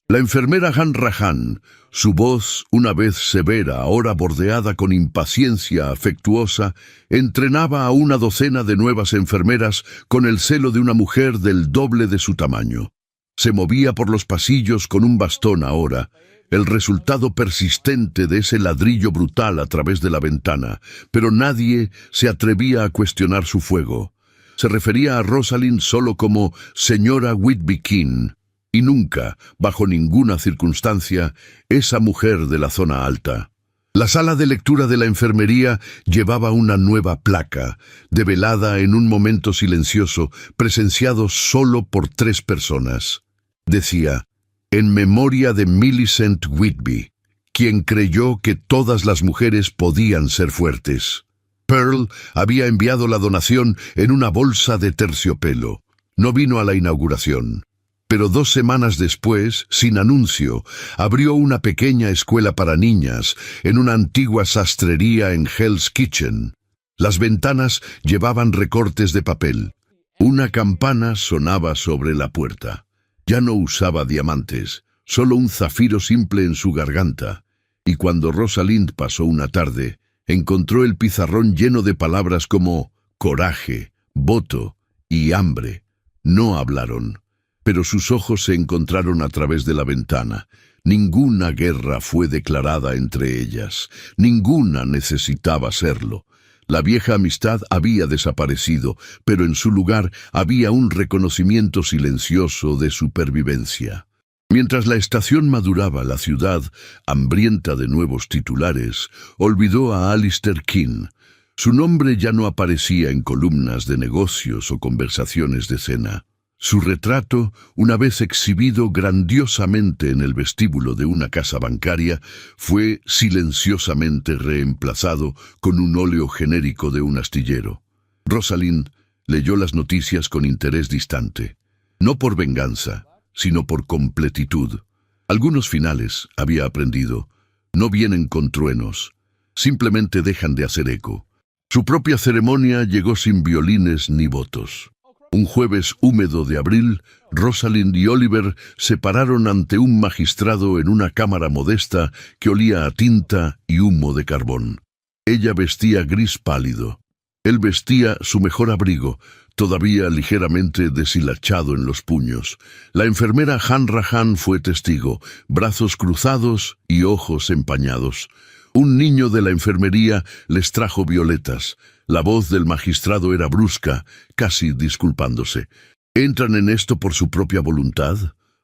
La enfermera Han Rahan, su voz, una vez severa, ahora bordeada con impaciencia afectuosa, entrenaba a una docena de nuevas enfermeras con el celo de una mujer del doble de su tamaño. Se movía por los pasillos con un bastón ahora, el resultado persistente de ese ladrillo brutal a través de la ventana, pero nadie se atrevía a cuestionar su fuego. Se refería a Rosalind solo como señora Whitby King, y nunca, bajo ninguna circunstancia, esa mujer de la zona alta. La sala de lectura de la enfermería llevaba una nueva placa, develada en un momento silencioso, presenciado solo por 3 personas. Decía: en memoria de Millicent Whitby, quien creyó que todas las mujeres podían ser fuertes. Pearl había enviado la donación en una bolsa de terciopelo. No vino a la inauguración. Pero 2 semanas después, sin anuncio, abrió una pequeña escuela para niñas en una antigua sastrería en Hell's Kitchen. Las ventanas llevaban recortes de papel. Una campana sonaba sobre la puerta. Ya no usaba diamantes, solo un zafiro simple en su garganta. Y cuando Rosalind pasó una tarde, encontró el pizarrón lleno de palabras como coraje, voto y hambre. No hablaron, pero sus ojos se encontraron a través de la ventana. Ninguna guerra fue declarada entre ellas, ninguna necesitaba serlo. La vieja amistad había desaparecido, pero en su lugar había un reconocimiento silencioso de supervivencia. Mientras la estación maduraba, la ciudad, hambrienta de nuevos titulares, olvidó a Alistair King. Su nombre ya no aparecía en columnas de negocios o conversaciones de cena. Su retrato, una vez exhibido grandiosamente en el vestíbulo de una casa bancaria, fue silenciosamente reemplazado con un óleo genérico de un astillero. Rosalind leyó las noticias con interés distante, no por venganza, sino por completitud. Algunos finales, había aprendido, no vienen con truenos, simplemente dejan de hacer eco. Su propia ceremonia llegó sin violines ni votos. Un jueves húmedo de abril, Rosalind y Oliver se pararon ante un magistrado en una cámara modesta que olía a tinta y humo de carbón. Ella vestía gris pálido. Él vestía su mejor abrigo, todavía ligeramente deshilachado en los puños. La enfermera Han Rahan fue testigo, brazos cruzados y ojos empañados. Un niño de la enfermería les trajo violetas. La voz del magistrado era brusca, casi disculpándose. ¿Entran en esto por su propia voluntad?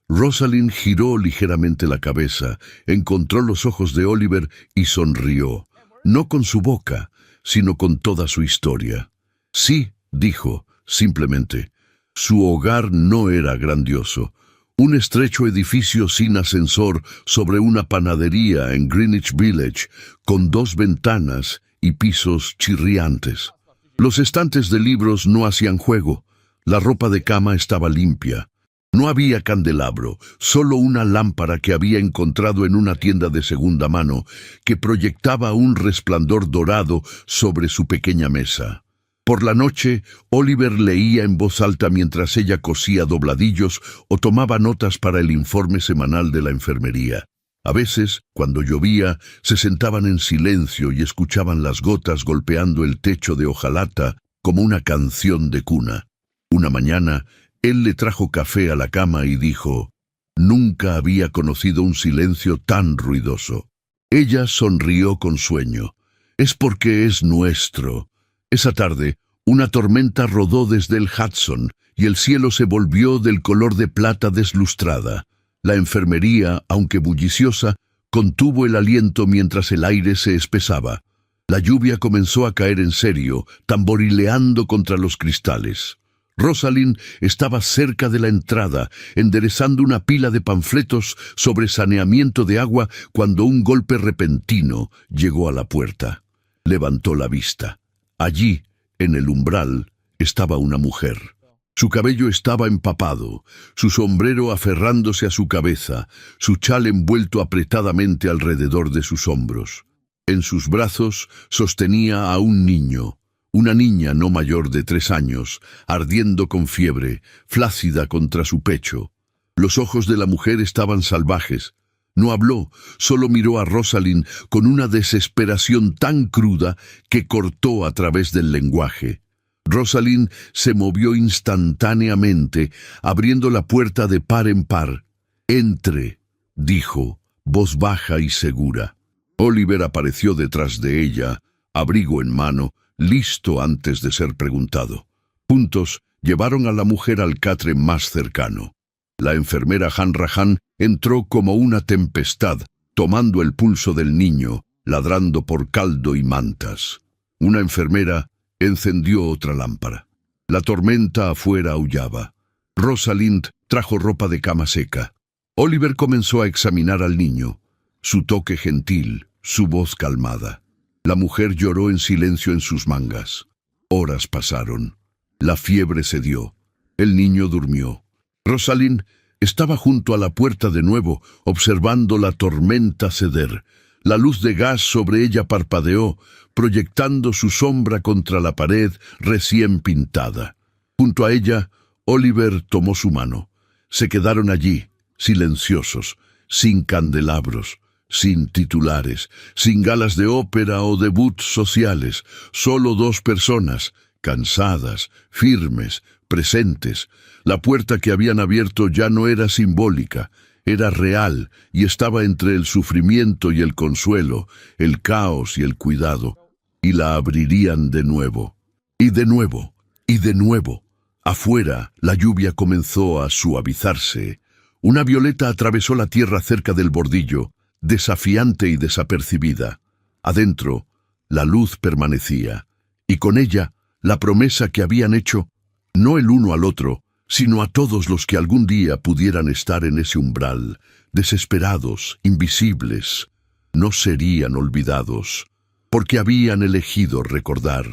Rosalind giró ligeramente la cabeza, encontró los ojos de Oliver y sonrió. No con su boca, sino con toda su historia. Sí, dijo, simplemente. Su hogar no era grandioso. Un estrecho edificio sin ascensor sobre una panadería en Greenwich Village, con 2 ventanas y pisos chirriantes. Los estantes de libros no hacían juego. La ropa de cama estaba limpia. No había candelabro, solo una lámpara que había encontrado en una tienda de segunda mano, que proyectaba un resplandor dorado sobre su pequeña mesa. Por la noche, Oliver leía en voz alta mientras ella cosía dobladillos o tomaba notas para el informe semanal de la enfermería. A veces, cuando llovía, se sentaban en silencio y escuchaban las gotas golpeando el techo de hojalata como una canción de cuna. Una mañana, él le trajo café a la cama y dijo: «Nunca había conocido un silencio tan ruidoso». Ella sonrió con sueño. «Es porque es nuestro». Esa tarde, una tormenta rodó desde el Hudson y el cielo se volvió del color de plata deslustrada. La enfermería, aunque bulliciosa, contuvo el aliento mientras el aire se espesaba. La lluvia comenzó a caer en serio, tamborileando contra los cristales. Rosalind estaba cerca de la entrada, enderezando una pila de panfletos sobre saneamiento de agua cuando un golpe repentino llegó a la puerta. Levantó la vista. Allí, en el umbral, estaba una mujer. Su cabello estaba empapado, su sombrero aferrándose a su cabeza, su chal envuelto apretadamente alrededor de sus hombros. En sus brazos sostenía a un niño. Una niña no mayor de 3 años, ardiendo con fiebre, flácida contra su pecho. Los ojos de la mujer estaban salvajes. No habló, solo miró a Rosalind con una desesperación tan cruda que cortó a través del lenguaje. Rosalind se movió instantáneamente, abriendo la puerta de par en par. «Entre», dijo, voz baja y segura. Oliver apareció detrás de ella, abrigo en mano, listo antes de ser preguntado. Juntos llevaron a la mujer al catre más cercano. La enfermera Hanrahan entró como una tempestad, tomando el pulso del niño, ladrando por caldo y mantas. Una enfermera encendió otra lámpara. La tormenta afuera aullaba. Rosalind trajo ropa de cama seca. Oliver comenzó a examinar al niño. Su toque gentil, su voz calmada. La mujer lloró en silencio en sus mangas. Horas pasaron. La fiebre cedió. El niño durmió. Rosalind estaba junto a la puerta de nuevo, observando la tormenta ceder. La luz de gas sobre ella parpadeó, proyectando su sombra contra la pared recién pintada. Junto a ella, Oliver tomó su mano. Se quedaron allí, silenciosos, sin candelabros, sin titulares, sin galas de ópera o debuts sociales, solo 2 personas, cansadas, firmes, presentes. La puerta que habían abierto ya no era simbólica, era real y estaba entre el sufrimiento y el consuelo, el caos y el cuidado, y la abrirían de nuevo. Y de nuevo, y de nuevo. Afuera, la lluvia comenzó a suavizarse. Una violeta atravesó la tierra cerca del bordillo, desafiante y desapercibida. Adentro, la luz permanecía, y con ella la promesa que habían hecho, no el uno al otro, sino a todos los que algún día pudieran estar en ese umbral, desesperados, invisibles. No serían olvidados, porque habían elegido recordar.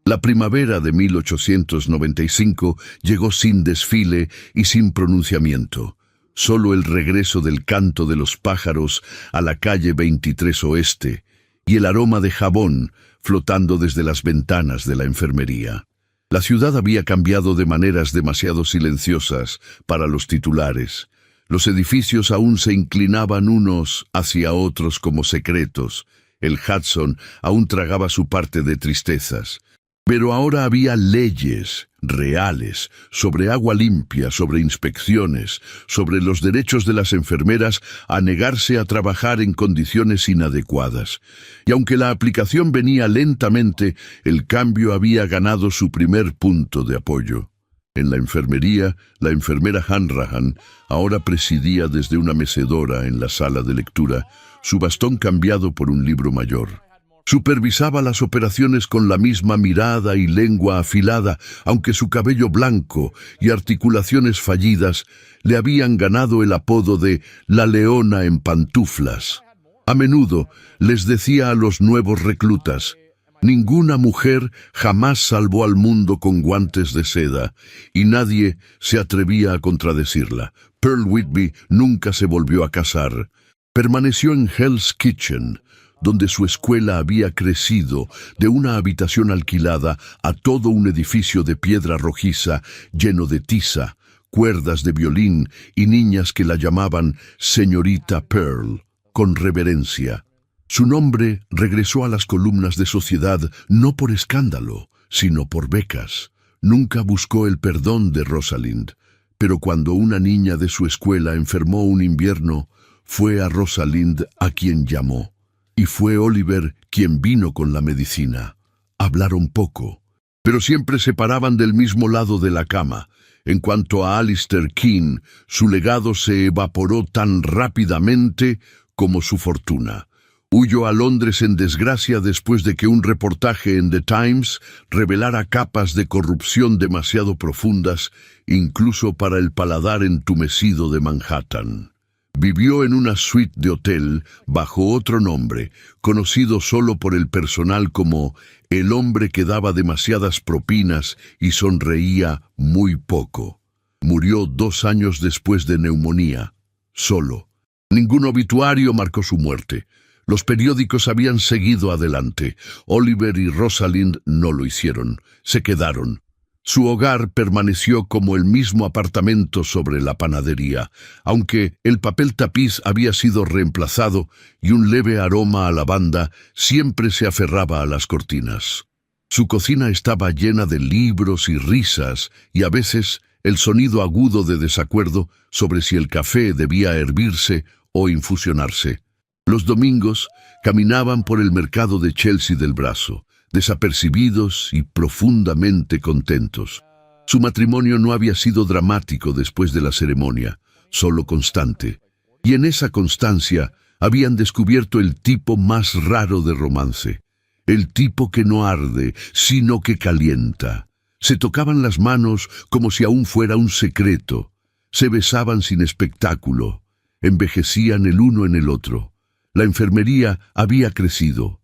La primavera de 1895 llegó sin desfile y sin pronunciamiento. Solo el regreso del canto de los pájaros a la calle 23 Oeste y el aroma de jabón flotando desde las ventanas de la enfermería. La ciudad había cambiado de maneras demasiado silenciosas para los titulares. Los edificios aún se inclinaban unos hacia otros como secretos. El Hudson aún tragaba su parte de tristezas. Pero ahora había leyes reales sobre agua limpia, sobre inspecciones, sobre los derechos de las enfermeras a negarse a trabajar en condiciones inadecuadas. Y aunque la aplicación venía lentamente, el cambio había ganado su primer punto de apoyo. En la enfermería, la enfermera Hanrahan ahora presidía desde una mecedora en la sala de lectura, su bastón cambiado por un libro mayor. Supervisaba las operaciones con la misma mirada y lengua afilada, aunque su cabello blanco y articulaciones fallidas le habían ganado el apodo de la leona en pantuflas. A menudo les decía a los nuevos reclutas: ninguna mujer jamás salvó al mundo con guantes de seda, y nadie se atrevía a contradecirla. Pearl Whitby nunca se volvió a casar. Permaneció en Hell's Kitchen, donde su escuela había crecido de una habitación alquilada a todo un edificio de piedra rojiza lleno de tiza, cuerdas de violín y niñas que la llamaban Señorita Pearl, con reverencia. Su nombre regresó a las columnas de sociedad no por escándalo, sino por becas. Nunca buscó el perdón de Rosalind, pero cuando una niña de su escuela enfermó un invierno, fue a Rosalind a quien llamó. Y fue Oliver quien vino con la medicina. Hablaron poco, pero siempre se paraban del mismo lado de la cama. En cuanto a Alistair Keane, su legado se evaporó tan rápidamente como su fortuna. Huyó a Londres en desgracia después de que un reportaje en The Times revelara capas de corrupción demasiado profundas, incluso para el paladar entumecido de Manhattan. Vivió en una suite de hotel bajo otro nombre, conocido solo por el personal como el hombre que daba demasiadas propinas y sonreía muy poco. Murió 2 años después de neumonía, solo. Ningún obituario marcó su muerte. Los periódicos habían seguido adelante. Oliver y Rosalind no lo hicieron. Se quedaron. Su hogar permaneció como el mismo apartamento sobre la panadería, aunque el papel tapiz había sido reemplazado y un leve aroma a lavanda siempre se aferraba a las cortinas. Su cocina estaba llena de libros y risas, y a veces el sonido agudo de desacuerdo sobre si el café debía hervirse o infusionarse. Los domingos caminaban por el mercado de Chelsea del Brazo, desapercibidos y profundamente contentos. Su matrimonio no había sido dramático después de la ceremonia, solo constante. Y en esa constancia habían descubierto el tipo más raro de romance. El tipo que no arde, sino que calienta. Se tocaban las manos como si aún fuera un secreto. Se besaban sin espectáculo. Envejecían el uno en el otro. La enfermería había crecido.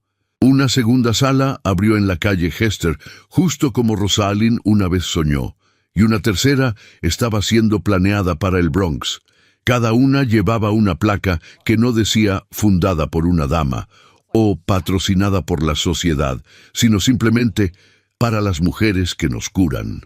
Una segunda sala abrió en la calle Hester, justo como Rosalind una vez soñó, y una tercera estaba siendo planeada para el Bronx. Cada una llevaba una placa que no decía fundada por una dama o patrocinada por la sociedad, sino simplemente para las mujeres que nos curan.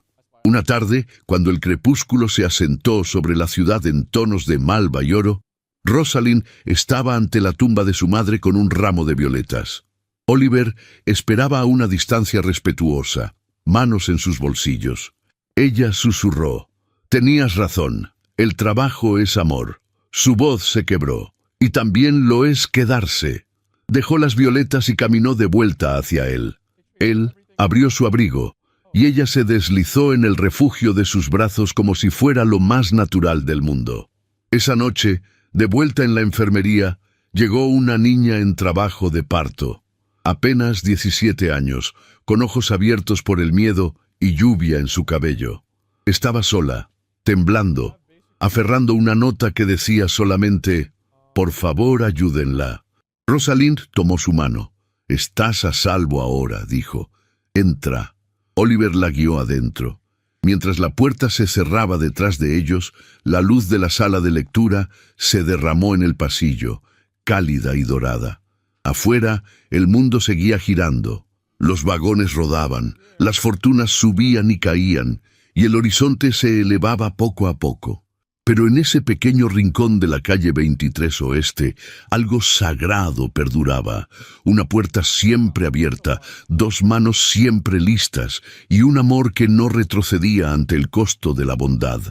Una tarde, cuando el crepúsculo se asentó sobre la ciudad en tonos de malva y oro, Rosalind estaba ante la tumba de su madre con un ramo de violetas. Oliver esperaba a una distancia respetuosa, manos en sus bolsillos. Ella susurró: «Tenías razón, el trabajo es amor». Su voz se quebró, y también lo es quedarse. Dejó las violetas y caminó de vuelta hacia él. Él abrió su abrigo, y ella se deslizó en el refugio de sus brazos como si fuera lo más natural del mundo. Esa noche, de vuelta en la enfermería, llegó una niña en trabajo de parto. Apenas 17 años, con ojos abiertos por el miedo y lluvia en su cabello. Estaba sola, temblando, aferrando una nota que decía solamente: «Por favor, ayúdenla». Rosalind tomó su mano. «Estás a salvo ahora», dijo. «Entra». Oliver la guió adentro. Mientras la puerta se cerraba detrás de ellos, la luz de la sala de lectura se derramó en el pasillo, cálida y dorada. Afuera, el mundo seguía girando. Los vagones rodaban, las fortunas subían y caían, y el horizonte se elevaba poco a poco. Pero en ese pequeño rincón de la calle 23 Oeste, algo sagrado perduraba. Una puerta siempre abierta, 2 manos siempre listas, y un amor que no retrocedía ante el costo de la bondad.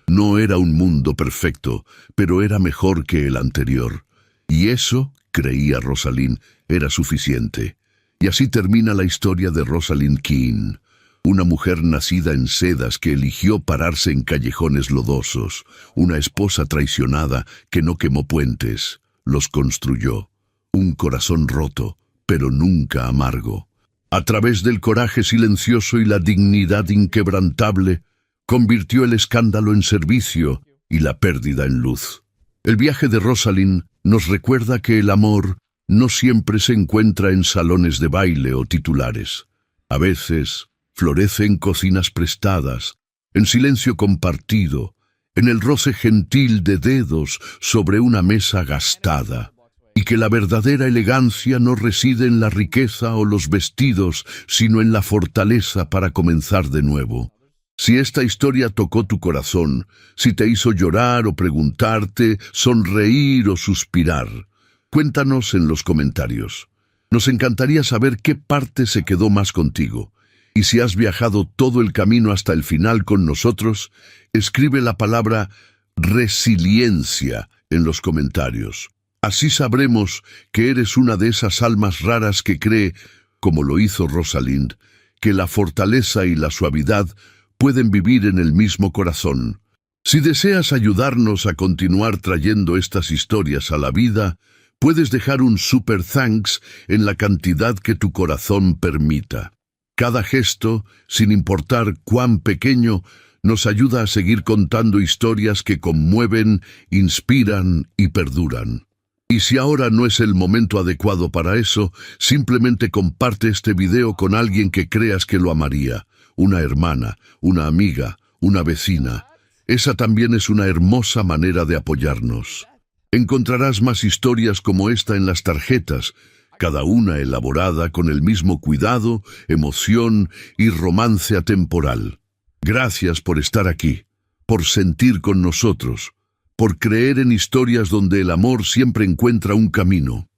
No era un mundo perfecto, pero era mejor que el anterior. Y eso, creía Rosalind, era suficiente. Y así termina la historia de Rosalind Keane. Una mujer nacida en sedas que eligió pararse en callejones lodosos. Una esposa traicionada que no quemó puentes, los construyó. Un corazón roto, pero nunca amargo. A través del coraje silencioso y la dignidad inquebrantable, convirtió el escándalo en servicio y la pérdida en luz. El viaje de Rosalind nos recuerda que el amor no siempre se encuentra en salones de baile o titulares. A veces florece en cocinas prestadas, en silencio compartido, en el roce gentil de dedos sobre una mesa gastada, y que la verdadera elegancia no reside en la riqueza o los vestidos, sino en la fortaleza para comenzar de nuevo. Si esta historia tocó tu corazón, si te hizo llorar o preguntarte, sonreír o suspirar, cuéntanos en los comentarios. Nos encantaría saber qué parte se quedó más contigo. Y si has viajado todo el camino hasta el final con nosotros, escribe la palabra resiliencia en los comentarios. Así sabremos que eres una de esas almas raras que cree, como lo hizo Rosalind, que la fortaleza y la suavidad pueden vivir en el mismo corazón. Si deseas ayudarnos a continuar trayendo estas historias a la vida, puedes dejar un super thanks en la cantidad que tu corazón permita. Cada gesto, sin importar cuán pequeño, nos ayuda a seguir contando historias que conmueven, inspiran y perduran. Y si ahora no es el momento adecuado para eso, simplemente comparte este video con alguien que creas que lo amaría. Una hermana, una amiga, una vecina. Esa también es una hermosa manera de apoyarnos. Encontrarás más historias como esta en las tarjetas, cada una elaborada con el mismo cuidado, emoción y romance atemporal. Gracias por estar aquí, por sentir con nosotros, por creer en historias donde el amor siempre encuentra un camino.